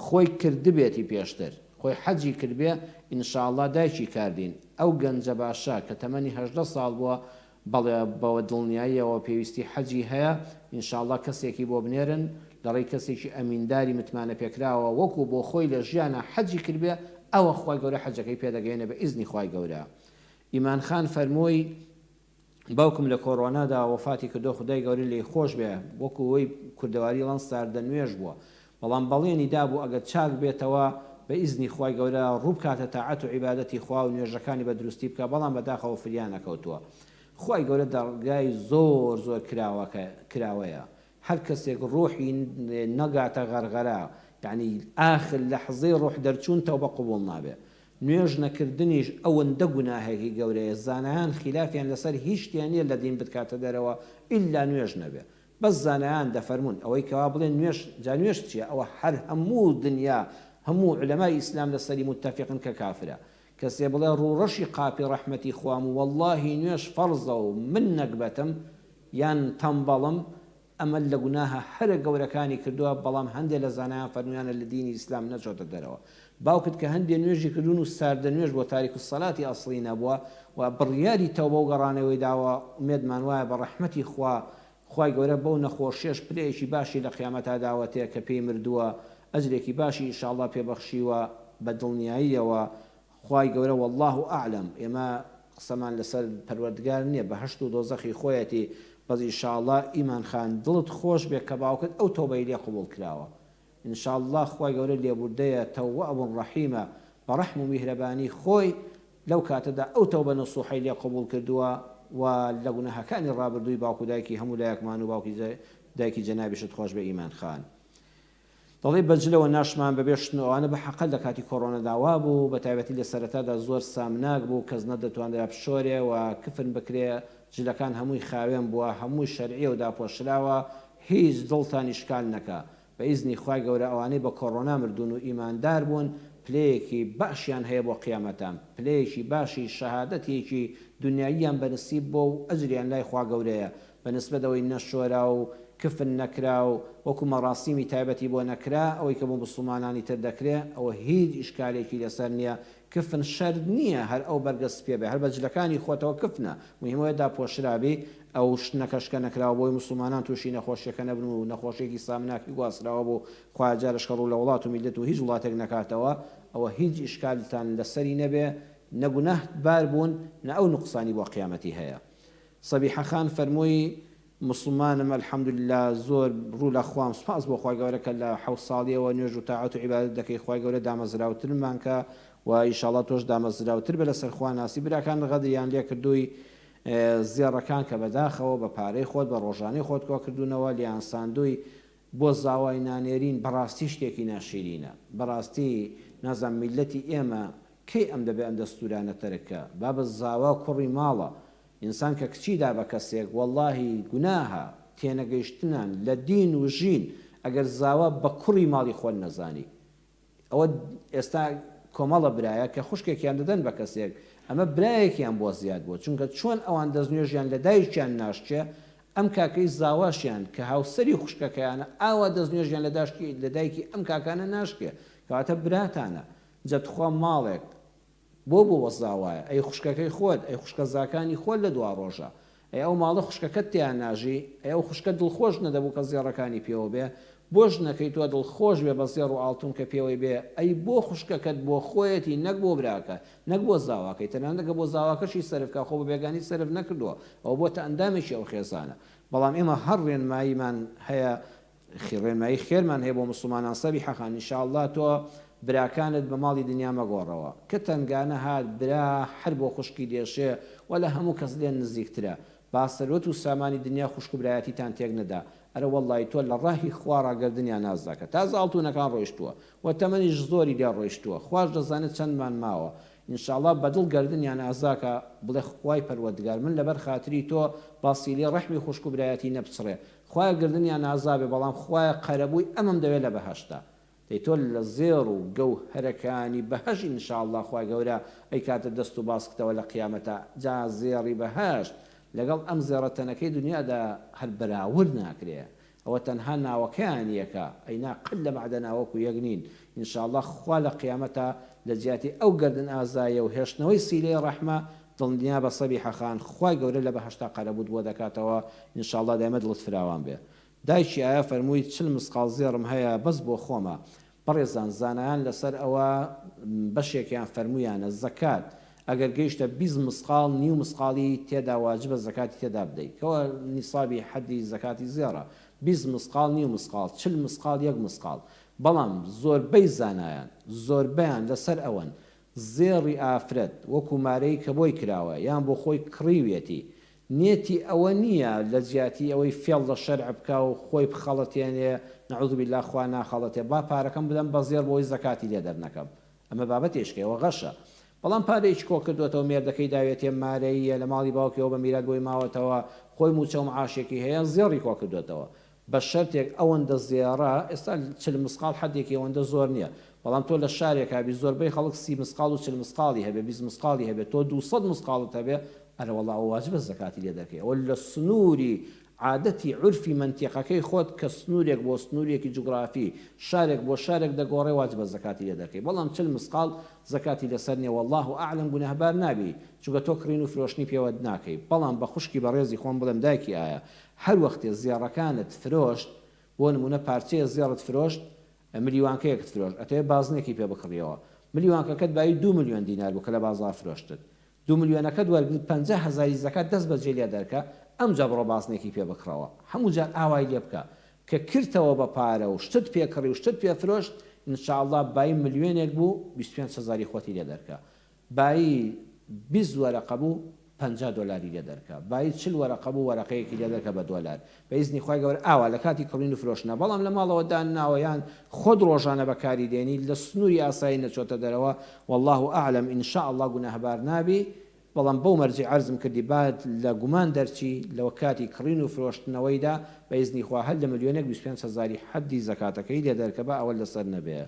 خۆی کردبێتی پێشتر خۆی حەجی کردبێ ئینشاءالله دایکی کاردین ئەو گەنجە باشە کە تەمەنی 18 ساڵ بووە بەڵێ بەوە دڵنیاییەوە پێویستی حەجی هەیە ئینشاءالله کەسێکی بۆ بنێرن لەڕێی کەسێکی ئەمینداری متمانە پێکراوە وەکو بۆ خۆی لە ژیانە حەجی کردبێ ئەوە خوای گەورە حەجەکەی پێدەگەێنێ بە ئیزنی خوای گەورە ئیمان خان فەرمووی باوکم لە کۆڕۆنادا وەفاتی کردو خدای گەورە لێی خۆش بێ وەکو وەی کوردەواری لەنسار دەنوێژ بووە بەڵام بەڵێنی دابوو ئەگەر چاک بێتەوە بە ئیزنی خوای گەورە ڕوو بکاتە تاعەت و عیبادەتی خوا و نوێژەکانی بە دروستی بکە بەڵام بەداخەوە فریان نەکەوتووە خوای گەورە دەڕگای زۆر زۆر کراوەیە هەر کەسێک ڕۆحی نەگاتە غەرغەرە یعنی ئاخر لەحزەی ڕۆح دەرچوون تەوبە قبوڵ نابێ نوێژ نەکردنیش ئەوەندە گوناهێکی گەورەیە زانایان خلافیان لەسەر هیچ شتیان نییە لە دین بتکاتە دەرەوە ئیلا نوێژ نەبێ بەس زانایان دەفەرمون ئەوەی کەوا بڵێن نوێژ جا نوێژ چییە ئەوە هەر هەموو دنیا هەموو علەمای ئیسلام لەسەری متتەفیقن کە کافرە کەسێ بڵێ ڕوڕەشی قاپی ڕەحمەتی خوام و وەڵڵاهی نوێژ فەرزە و من نەکبەتم یان تەمبەڵم ئەمە لە گوناهە هەرە گەورەکانی کردووە بەڵام هەندێک لە زانایان فەرمویانە لە دینی ئیسلام نەچۆتە دەرەوە باوکت کە هەندێک نوێژی کردوون و ساردە نوێژ بۆ تاریک و سەلاتی ئەسڵی نەبووە و بڕیاری تەوبە و گەڕانەوەی داوە ومێدمان وایە بە ڕەحمەتی خوای گەورە بەو نەخۆشیەش پلەیەکی باشی لە قیامەتا داوەتەیە کە پێی مردووە ئەجرێکی باشی ئینشاءالله پێبەخشیوە بە دڵنیاییەوە خوای گەورە والله ئەعلەم ئێمە قسەمان لەسەر پەروەردگار نییە بەهەشت و دۆزەخی خۆیەتی بەس ئینشاءالله ئیمان خان دڵت خۆش بێ کە باوکت ئەو تەوبەی لێ قبوڵ کراوە ئینشاءالله خوای گەورە لێبوردەیە تەوواب ڕەحیمە بە ڕەحم و میهرەبانی خۆی لەو کاتەدا ئەو تەوبە نەسوحەی لێ قبوڵ کردووە و لە گوناهەکانی ڕابردووی باوکو دایکی هەموو لایەکمان و باوکی دایکی جەنابیشت خۆش بە ئیمان خان دەڵێ بەجلەوە ناشمان بەبێشتنەوەوانە بە حەقە لە کاتی کۆڕۆنەداوا بوو بە تایبەتی لە سەرەتادا زۆر سامناک بوو کەس نەدەتوانرا بشۆرێ و کفن بکرێ جلەکان هەمووی خاوێن بووە هەمووی شەرعیە و داپۆشراوە هیچ دڵتان ئیشکال نەکا بە ئیزنی خوای گەورە ئەوانەی بە کۆڕۆنا مردوون و ئیماندار بوون پلەیەکی باشیان هەیە بۆ قیامەتان پلەیەکی باشی شەهادەتێکی دنیاییان بەنسیب بۆ و ئەجریان لای خوا گەورەیە بەنسبەتەوەی نەشۆرا و کفن نەکرا و وەکو مەڕاستیمی تایبەتی بۆ نەکرا ئەوەی کە بۆ مسلمانانی تر دەکرێت ئەوە هیچ ئیشکالێکی لەسەر نییە کفن شەر نییە هەر ئەو بەرگەست پێ بێ هەر بەجلەکانی خۆتەوە کفنە مهمەوە داپۆشرابی ئەو نەکەشکە نەکراوە بۆی مسلمانان تووشی نەخۆشیەکە نەبن و نەخۆشیێکی سامناکی گواستراوە بۆ خوا جارش کەڕوو لە وڵات و میلەت و هیچ وڵاتێک نەکاتەوە ئەوە هیچ ئیشکالتان لەسەری نەبێ نەگونەه بار بوون نە ئەو نقصانی بۆ قیامەتی هەیە سەبیحە خان فەرمووی مسلمانم الحەمدولله زۆر ڕوو لە خوام سوپاس بۆ خی گەورە کە لە 7 ساڵیەوە نوێژ و تاعات و عیبادەت دەکەی خی گەورە دامەزراوترمان کە و ئینشاڵڵا تۆش دامەزراوتر بە لەسەر خواناسی براکان غەدریان لێ کردووی زیێڕەکان کە بەداخەوە بە پارەی خۆت بە ڕۆژانەی خۆت کۆکردوونەوە لیان ساندووی بۆ زاوای نانێرین بەڕاستی شتێکی ناشیرینە بەڕاستی نازان میلەتی ئێمە کەی ئەم دەبێ ئەم دەستورانە تەرکە با بە زاوا کوڕی ماڵە ئینسان کە کچیدا بە کەسێک وەڵڵاهی گوناها تێنەگەیشتنان لە دین و ژین ئەگەر زاوا بە کوڕی ماڵی خۆن نەزانی ئەوە ئێستا کۆمەڵە برایە کە خوشکێکیان دەدەن بە کەسێک ئەمە برایەکیان بۆ زیاد بووە چونکە چۆن ئەوان دەستنوێژیان لە دایکیان ناشتێ ئەم کاکەی زاواشیان کە هاوسەری خوشکەکەیانە ئاوا دەستنوێژیان لە دایکی ئەم کاکانە ناشکێ کەواتە براتانە جەتخوا ماڵێک بۆ وەزاوایە ئەی خوشکەکەی خۆت ئەی خوشکە زاکانی خۆت لە دوا ڕۆژە ئەی ئەو ماڵە خوشکەکەت تیان ناژی ئەی ئەو خوشکە دڵخۆش نەدەبوو کە زیێڕەکانی پێوە بێ بۆش نەکەی تۆ دڵخۆش بێ بە زێڕ و ئاڵتون کە پێوەی بێ ئەی بۆ خوشکەکەت بۆ خۆیەتی نەک بۆ براکە نەک بۆ زاواکەی تەنانەگە بۆ زاواکەشی سەرفکە خۆ بە بێگانی سەرف نەکردووە ئەو بۆتە ئەندامێکی ئەو خێزانە بەڵام ئێمە هەر ڕێنماییمان هەیە ڕێنمایی خێرمان هەیە بۆ مسلمانان سەبی حەقان ئینشاءڵڵا تۆ براکانت بە ماڵی دنیا مەگۆڕەوە کە تەنگانە هات برا هەر بۆ خوشکی دێشێ ولا هەموو کەس لێن نزیکترە باسەرۆت و سامانی دنیا خوشک و برایەتیتان تێک نەدا ئەرە وەڵڵی تۆ لە ڕاهی خوا ڕاگەردنیان نازداکە تا زاڵتونەکان ڕۆیشتووە و تەمەنیش زۆری لێ ڕۆیشتووە خوش دەزانێت چەندمان ماوە ئینشاءڵڵا بەدڵ گردنیان ئازاکە بڵێ خوای پەروەردگار من لەبەر خاتری تۆ باسیلێ ڕەحمی خوشک و برایەتی نەبچڕێ خوای گردنیان ئازابێ بەڵام خوای قەرەبووی ئەمەم دەوێت لە بەهەشتا دەی تۆ لە زێڕ و گەوهەرەکانی بەهەش ئینشاءڵڵا خوای گەورە ئەی کاتە دەست و باسکتەوە لە قیامەتە جا زێڕی بەهەشت لەگەڵ ئەم زێڕەتەنەکەی دنیادا هەر بەراورد ناکرێ ئەوە تەنها ناوەکەیان یەکە ئەینا قل لە بەعدە ناوەکو یەک نین ئینشاءڵڵا خوا لە قیامەتە لە جیاتی ئەو گردن ئازایە و هێشتنەوەی سیلەی ڕەحمە دڵنیا بە سەبی حەقان خوای گەورە لە بەهەشتا قەرەبوود بۆ دەکاتەوە ئینشاءڵڵا دایمە دڵت فراوان بێ دایکی ئایا فەرمووی 40 مسقال زێڕم هەیە بەس بۆ خۆمە بەڕێزان زانایان لەسەر ئەوە بەشێکیان فەرمویانە زەکات ئەگەر گەیشتە 20 مسقال نیو مسقالی تێدا واجبە زەکاتی تێدا بدەیت کەوە نیسابی حەدی زەکاتی زێڕە 20 مسقال نیو مسقال 40 مسقال یەک مسقال بەڵام زۆربەی زانایان زۆربیان لەسەر ئەوەن زێڕی ئافرەت وەکو مارەی کە بۆی کراوە یان بۆ خۆی کڕیوێتی نێتی ئەوە نییە لە جیاتی ئەوەی فێڵ لە شەرع بکە و خۆی بخەڵەتێنێ نەعوذ بالله خوا ناخەڵەتێ با پارەکەم بدەم بە زێر بۆی زەکاتی لێ دەرنەکەم ئەمە بابەتێشکەوە غەشە بەڵام پارێکی کۆ کردوێتەوە مێردەکەی داوێتێ مارەیە لە ماڵی باوکەوە بە میرات بۆی ماوەتەوە خۆی موچە و معاشێکی هەیە زێڕی کۆ کردوێتەوە بە شەرتێک ئەوەندە زێڕە ئێستا 40 مسقال حەدێکی ئەوەندە زۆر نییە بەڵام تۆ لە شارێکا بی زۆربەی خەڵک 30 مسقال و 40 مسقالی هەبێ 20 مسقالی هەبێت تۆ 200 مسقالت هەبێ ئەرە وەڵا ئەو واجبە زەکاتی لێ دەکەی ئەوە لە سنووری عادەتی عورفی منتیقەکەی خۆت کە سنوورێک بۆ سنوورێکی جوگرافی شارێک بۆ شارێک دەگۆڕێ واجبە زەکاتی لێ دەکەی بەڵام 40 مسقال زەکاتی لەسەر نییە والله ئاعلم گونەهبار نابی چونکە تۆ کڕین و فرۆشتنی پێوە ناکەی بەڵام بە خوشکی بەڕێزی خۆم بڵێم دایکی ئایا هەر وەختێ زێڕەکانت فرۆشت بۆ نمونە پارچەیە زێڕت فرۆشت ملیوانکەیەکت فرۆشت ئەتەوێ بازنێکی پێ بکڕیەوە ملیوانکەکەت بای 2 میلیۆن دینار بوو کە لە بازار فرۆشتت 2 میلیۆنەکەت وەرگرت 50,000 زەکات دەست بەجێ لێ دەرکە ئەمجا بڕۆ بازنێکی پێ بکڕەوە هەموو جار ئاوای لێ بکە کە کردەوە بە پارە و شتت پێکڕی و شتت پێ فرۆشت ئینشاءڵڵا بای ملیۆنێک بوو 25,000 خۆتی لێ دەرکە بای 20 وەرەقە بوو 50 دلاری لێ دەرکە بای 40 وەرەقە بوو وەرەقەیەکی لێ دەرکە بە دۆلار بە ئیزنی خوای گەورە ئاوا لە کاتی کڕین و فرۆشتنە بەڵام لە ماڵەوە دانناوەیان خۆت ڕۆژانە بەکاری دێنی لە سنووری ئاسایی نەچۆتە دەرەوە والله ئاعلم ئینشاءڵڵا گونەهبار نابی بەڵام بەو مەرجی عەرزم کردی بعد لە گومان دەرچی لەوە کاتی کڕین و فرۆشتنەوەیدا بە ئیزنی خوا هەر لە ملیۆنێک 25,000 حەدی زەکاتەکەی لێ دەرکە بە ئەوە لەسەر نەبێ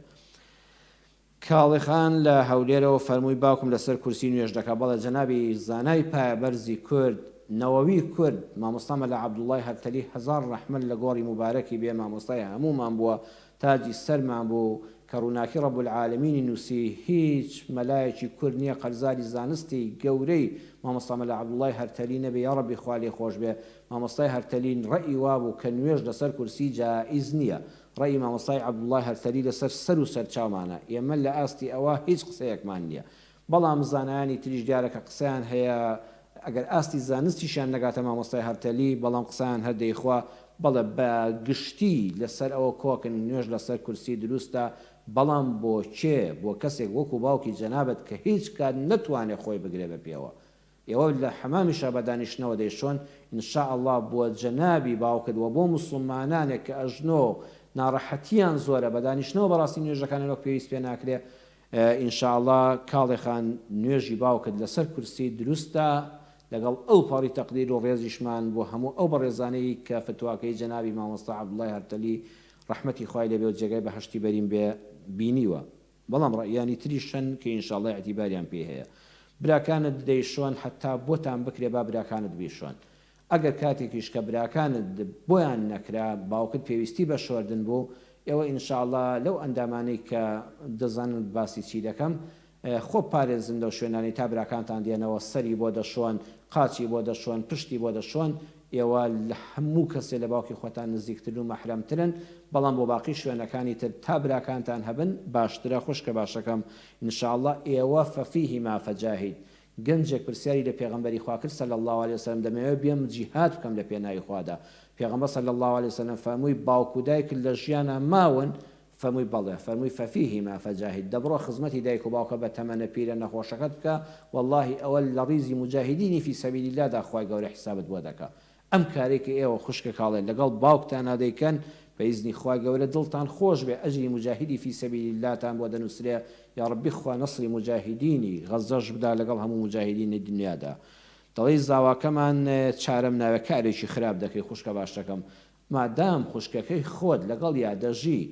کاڵیخان لە هەولێرەوە فەرمووی باوکم لەسەر کورسی نوێژ دەکا بەڵێ جەنابی زانای پایەبەرزی کورد نەوەوی کورد مامۆستامە لە عەبدوڵڵای هەرتەلی هەزار ڕەحمەت لە گۆڕی مبارەکی بێ مامۆستای هەمومان بووە تاجی سەرمان بوو کە ڕووناکی ڕەب العالەمینی نووسی هیچ مەلایەکی کورد نییە قەرزاری زانستی گەورەی مامۆستامە لە عەبدوڵڵای هەرتەلی نەبێ یا ڕەبی خوا لێ خۆش بێ مامۆستای هەرتەلی ڕەئی وابوو کە نوێژ لەسەر کورسی جائیز نییە ڕەئی مامۆستای عەبدوڵڵای هەرتەلی لەسەر سەر و سەرچاومانە ئێمە لە ئاستی ئەوە هیچ قسەیەکمان نییە بەڵام زانایانی تریش دیارە کە قسەیان هەیە ئەگەر ئاستی زانستیشان نەگاتە مامۆستای هەرتەلی بەڵام قسەیان هەردەیخوا بەڵێ بە گشتی لەسەر ئەوە کۆکن نوێژ لەسەر کورسی دروستە بەڵام بۆ چێ بۆ کەسێک وەکو باوکی جەنابەت کە هیچ کات نەتوانێت خۆی بگرێ بە پێوە ئێوە لە حەمامیشە بە دانیشتنەوە دەیشۆن ئینشاءالله بۆ جەنابی باوکردوە بۆ موسڵمانانێک کە ئەژنۆ ناڕەحەتیان زۆرە بە دانیشتنەوە بەڕاستی نوێژەکانەوە پێویست پێ ناکرێ ئینشاءالله کاڵێخان نوێژی باوکرد لەسەر کورسی دروستە لەگەڵ ئەو پاڕی تەقدیر و ڕێزیشمان بۆ هەموو ئەو بەڕێزانەی کە فتواکەی جەنابی مامۆستا عەبدوڵڵای هەرتەلی ڕەحمەتی خوای لێبێ و جێگای بەهەشتی بەرین بێ بینیوە بەڵام ڕەیانی تریشن کە ئینشاءالله ئەتیباریان پێ هەیە براکانت دەیشۆن حتا بۆتان بکرێ با براکانت بیشۆن ئەگەر کاتێکیش کە براکانت بۆیان نەکرا باوکت پێویستی بە شۆردن بوو ئێوە ئینشاءالله لەو ئەندامانەی کە دەزانن باسی چی دەکەم خۆ پارێزن لەو شوێنانی تا براکانتان دێنەوە سەری بۆ دەشۆن قاچی بۆ دەشۆن پشتی بۆ دەشۆن ئێوە لە هەموو کەسێ لە باوکی خۆتان نزیکترن و مەحرەمترن بەڵام بۆ باقی شوێنەکانی تر تا براکانتان هەبن باشترە خوشکە باشەکەم ئینشاءالله ئێوە فەفیهی ما فەجاهید گەنجێک پرسیاری لە پێغەمبەری خوا کرد صلی الله علیه وسلم دەمەوێت بێم جیهاد بکەم لە پێناوی خوادا پێغەمبەر صلی الله علیه وسلم فەرمووی باوک و دایک لە ژیانە ماون فەرمووی بەڵێ فەرمووی فەفیهی ما فەجاهید دەبڕۆ خزمەتی دایک و باوکە بە تەمەنە پیرە نەخۆشەکەت بکە والله ئەوە لە ڕیزی مجاهدینی فی سەبیل اللهدا خوای گەورە حسابت بۆ دەکا ئەم کارێکی ئێوە خوشکە کاڵێن لەگەڵ باوکتان دەیکەن بەئیزنی خوای گەورە دڵتان خۆش بێ ئەجری مجاهدی فی سەبیل اللهتان بۆ دەنووسرێ یا ڕەبی خوا نەسری مجاهدینی غەزەش بدا لەگەڵ هەموو مجاهدینی دنیادا دەڵێ زاواکەمان چارەم ناوێ کارێکی خراپ دەکەی خوشکە باشەکەم مادام خوشکەکەی خۆت لەگەڵ یا دەژی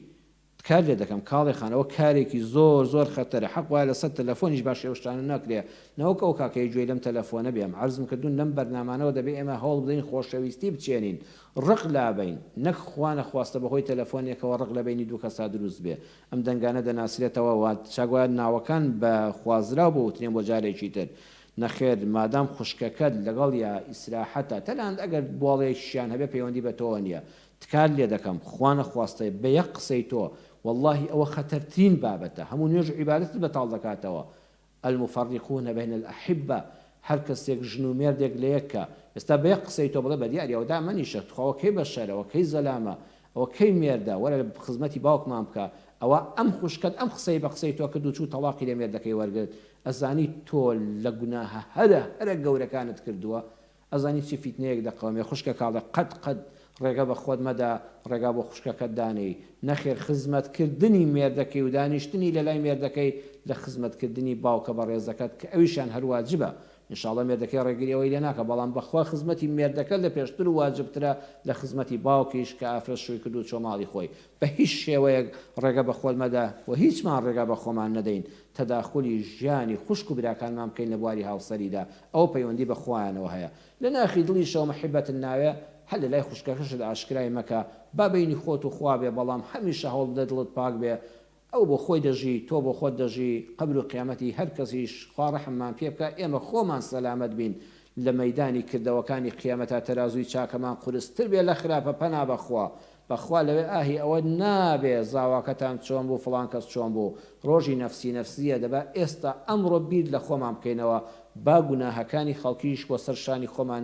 کار لێ دەکەم کاڵێخانەوە کارێکی زۆر زۆر خەتەرە حەق وایە لەسەر تەلەفۆنیش باش ئێوەشتانە ناکرێ نەوەک ئەو کاکەی گوێی لەم تەلەفۆنە بێم عەرزم کردوون لەم بەرنامانەوە دەبێ ئێمە هەوڵ بدەین خۆشەویستی بچێنین ڕق لابین نەک خوا نەخواستە بەهۆی تەلەفۆنێکەوە ڕق لەبینی دوو کەسا دروست بێ ئەم دەنگانە دەناسرێتەوە چاگوایە ناوەکان بە خوازرا بۆ وترێن بۆ جارێکی تر نەخێر مادام خوشکەکەت لەگەڵ یا ئیسراحەتە تەلاند ئەگەر بۆڵێکیان هەبێ پەیوەندی بە تۆ نییە تکار لێ دەکەم خوا نەخواستەی بە یەک قسەی تۆ والله ئەوە خەتەرترین بابەتە هەموو نوێژ عیبادەت بەتاڵ دەکاتەوە المفرقون بین الأحبة هەر کەسێک ژن و مێردێک لە یەکە ئێستا بە یەک قسەی تۆ بڵێ بە دیاریەوە دامەنیشە خۆەوە کەی بەشەرەوە کەی زەلامە ئەوە کەی مێردە وەرە لە خزمەتی باوکمان بکە ئەوە ئەم خوشکت ئەم قسەی بە قسەی تۆ کردو چوو تەڵاقی لە مێردەکەی وەرگرت ئەزانی تۆ لە گوناهە هەرە گەورەکانت کردووە ئەزانی چی فیتنەیەک دەقەومێ خوشکە کاڵە قەت ڕێگە بە خۆت مەدا ڕێگا بۆ خوشکەکەت دانەی نەخێر خزمەتکردنی مێردەکەی و دانیشتنی لە لای مێردەکەی لە خزمەتکردنی باوکە بە ڕێزەکەت کە ئەویشان هەرواجبە ئینشاڵڵا مێردەکەی ڕێگریەوەی لێ ناکە بەڵام بەخوا خزمەتی مێردەکە لە پێشتر و واجبترە لە خزمەتی باوکیش کە ئافرەت شووی کرد و چۆماڵی خۆی بە هیچ شێوەیەک ڕێگە بە خۆت مەدا و هیچمان ڕێگا بە خۆمان نەدەین تەداخلی ژیانی خوشک و براکانمان بکەین لە بواری هاوسەریدا ئەو پەیوەندی بە خوایانەوە هەیە لە ناخی دڵیشەوە محبەت ناوێ هەل لە لای خوشکەکەشت ئاشکرای مەکە با بینی خۆت و خوا بێ بەڵام هەمیشە هەوڵ بدە دڵت پاک بێ ئەو بۆ خۆی دەژی تۆ بۆ خۆت دەژی قبر و قیامەتی هەر کەسیش خوا ڕەحممان پێ بکە ئێمە خۆمان سەلامەت بین لە مەیدانی کردەوەکانی قیامەتە تەرازوی چاکەمان قورستر بێ لە خراپە پەنا بەخوا بەخوا لەوێ ئاهی ئەوە نابێ زاواکەتان چۆن بوو فڵان کەس چۆن بوو ڕۆژی نەفسی نەفسیە دەبا ئێستا ئەمڕۆ بیر لە خۆمان بکەینەوە با گوناهەکانی خەڵکیش بۆ سەرشانی خۆمان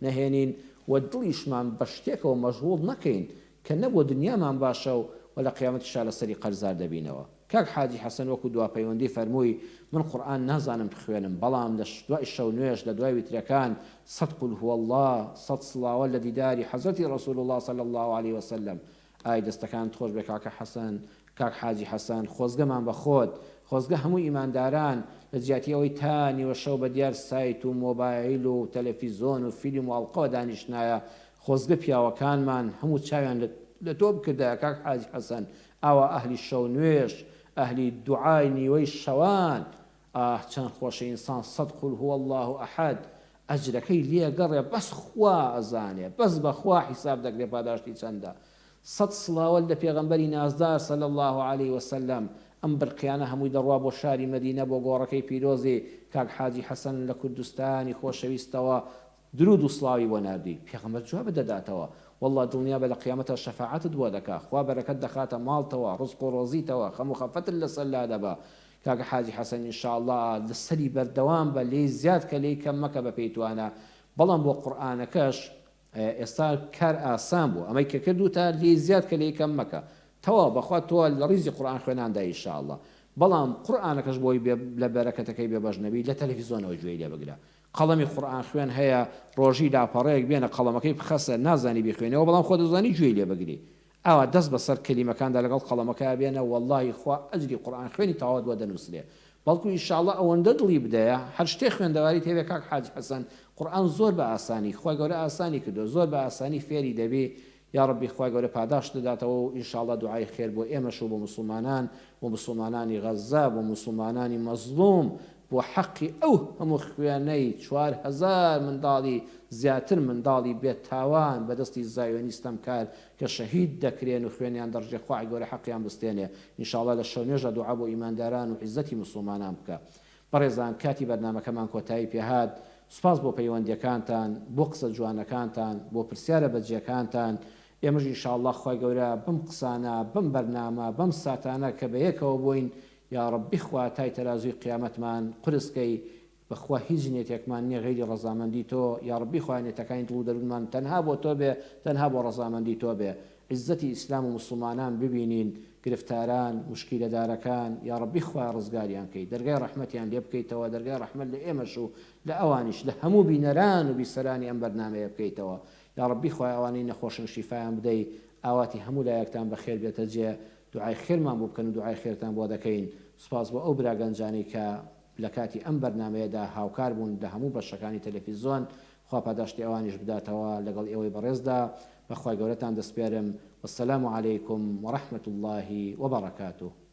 نەهێنین و دڵیشمان بە شتێکەوە مەشغوڵ نەکەین کە نەبوو دنیامان باشە و لە قیامەتیشا لەسەری قەرزار دەبینەوە کاک حاجی حەسەن وەکو دوا پەیوەندی فەرمووی من قورئان نازانم بخوێنم بەڵام لە دوای شەو نوێژ لە دوای ویترەکان 100 قل هو الله 100 سڵاوە لە دیداری حەزرەتی ڕەسوول الله صلی الله عليه وسلم ئای دەستەکانت خۆش بێ کاکە حەسەن کاک حاجی حەسەن خۆزگەمان بە خۆت خۆزگە هەموو ئیمانداران لە جیاتی ئەوەی تا نیوە شەو بە دیار سایت و مۆبایل و تەلەڤیزۆن و فیلم و ئەڵقەوە دانیشتنایە خۆزگە پیاوەکانمان هەموو چاویان لە تۆ بکردە کاک حاجی حەسەن ئاوا ئەهلی شەو نوێژ ئەهلی دوعای نیوەی شەوان چەند خۆشە ئینسان 100 قل هو الله ئەحەد ئەجرەکەی لێگەڕێ بەس خوا ئەزانێ بەس بەخوا حیساب دەکرێ پاداشتی چەندە 100 سڵاوە لە پێغەمبەری نازدار صلی الله عليه وسلم ئەم بڕقیانە هەمووی دەڕوا بۆ شاری مەدینە بۆ گۆڕەکەی پیرۆزی کاک حاجی حەسەن لە کوردستانی خۆشەویستەوە درود و سڵاوی بۆ ناردی پێغەمبەر جواب دەداتەوە والله دڵنیا بە لە قیامەتە شەفاعەتت بۆ دەکا خوا بەرەکەت دەخاتە ماڵتەوە ڕزق و ڕۆزیتەوە خەم و خەفەتت لەسەر لا دەبا کاکە حاجی حەسەن ئینشاءڵڵا لەسەری بەردەوام بە لێی زیاد کە لێی کەم مەکە بە پێی توانە بەڵام بۆ قورئانەکەش ئێستا کار ئاسان بوو ئەمەی کە کردوتە لێی زیاد کە لێی کەم مەکە تەواو بەخوا تۆ لە ڕیزی قورئان خوێناندا ئینشاءڵڵا بەڵام قورئانەکەش بۆی لە بەرەکەتەکەی بێبەش نەبی لە تەلەڤیزۆنەوە گوێی لێ بگرە قەڵەمی قورئان خوێن هەیە ڕۆژی لاپەڕەیەک بێنە قەڵەمەکەی بخەسە نازانی بخوێنەوە بەڵام خۆ دەزانی گوێی لێ بگری ئاوا دەست بەسەر کەلیمەکاندا لەگەڵ قەڵەمەکە بێنە وەڵڵاهی خوا ئەجری قورئان خوێنی تەواو بۆ دەنووسێ بەڵکو ئینشاءڵڵا ئەوەندە دڵی بدەیە هەر شتێک خوێندەواری تێبێ کاک حاجی حەسەن قورئان زۆر بە ئاسانی خوای گەورە ئاسانی کردو زۆر بە ئاسانی فێری دەبێ یا ربی خوای گەورە پاداش دەداتەوە و ئینشاءڵڵا دوعای خێر بۆ ئێمەش و بۆ مسلمانان بۆ مسلمانانی غەزا بۆ مسلمانانی مەزلوم بۆ حەقی ئەو هەموو خوێنەی 4000 منداڵی زیاتر منداڵی بێت تاوان بەدەستی زایۆنیستەم کار کە شەهید دەکرێن و خوێنیان دەڕژێ خوای گەورە حەقیان بستێنێ ئینشاءڵڵا لە شەونێژە دوعا بۆ ئیمانداران و عیزەتی مسلمانان بکە بەڕێزان کاتی بەرنامەکەمان کۆتایی پێهات سوپاس بۆ پەیوەندیەکانتان بۆ قسە جوانەکانتان بۆ پرسیارە بەجێکانتان ئێمەش ئینشاءڵڵا خوای گەورە بم قسانە بم بەرنامە بەم ساتانە کە بە یەکەوە بووین یا ربی خوا تای تەرازوی قیامەتمان قورسکەی بەخوا هیچ نێتێکمان نییە غەیری ڕەزامەندی تۆ یا ربی خوا نێتەکانی دڵ و دەروونمان تەنها بۆ تۆ بێ تەنها بۆ ڕەزامەندی تۆ بێ عیزەتی ئیسلام و مسلمانان ببینین گرفتاران مشکیلەدارەکان یا ربی خوا ڕزگاریان کەی دەرگای ڕەحمەتیان لێ بکەیتەوە دەرگای ڕەحمەت لە ئێمەش و لە ئەوانیش لە هەموو بینەران و بیسەرانی ئەم بەرنامەیە بکەیتەوە یا ربی خوا ئەوانەی نەخۆشن شیفایان بدەی ئاواتی هەموو لایەکتان بەخێر بێتە جێ دوعای خێرمان بۆ بکەن و دوعای خێرتان بۆ دەکەین سوپاس بۆ ئەو براگەنجانی کە لە کاتی ئەم بەرنامەیەدا هاوکار بوون لە هەموو بەشەکانی تەلەڤیزۆن خوا پاداشتی ئەوانیش بداتەوە لەگەڵ ئێوەی بەڕێزدا بەخوای گەورەتان دەسپێرم والسلام عليكم ورحمة الله وبركاته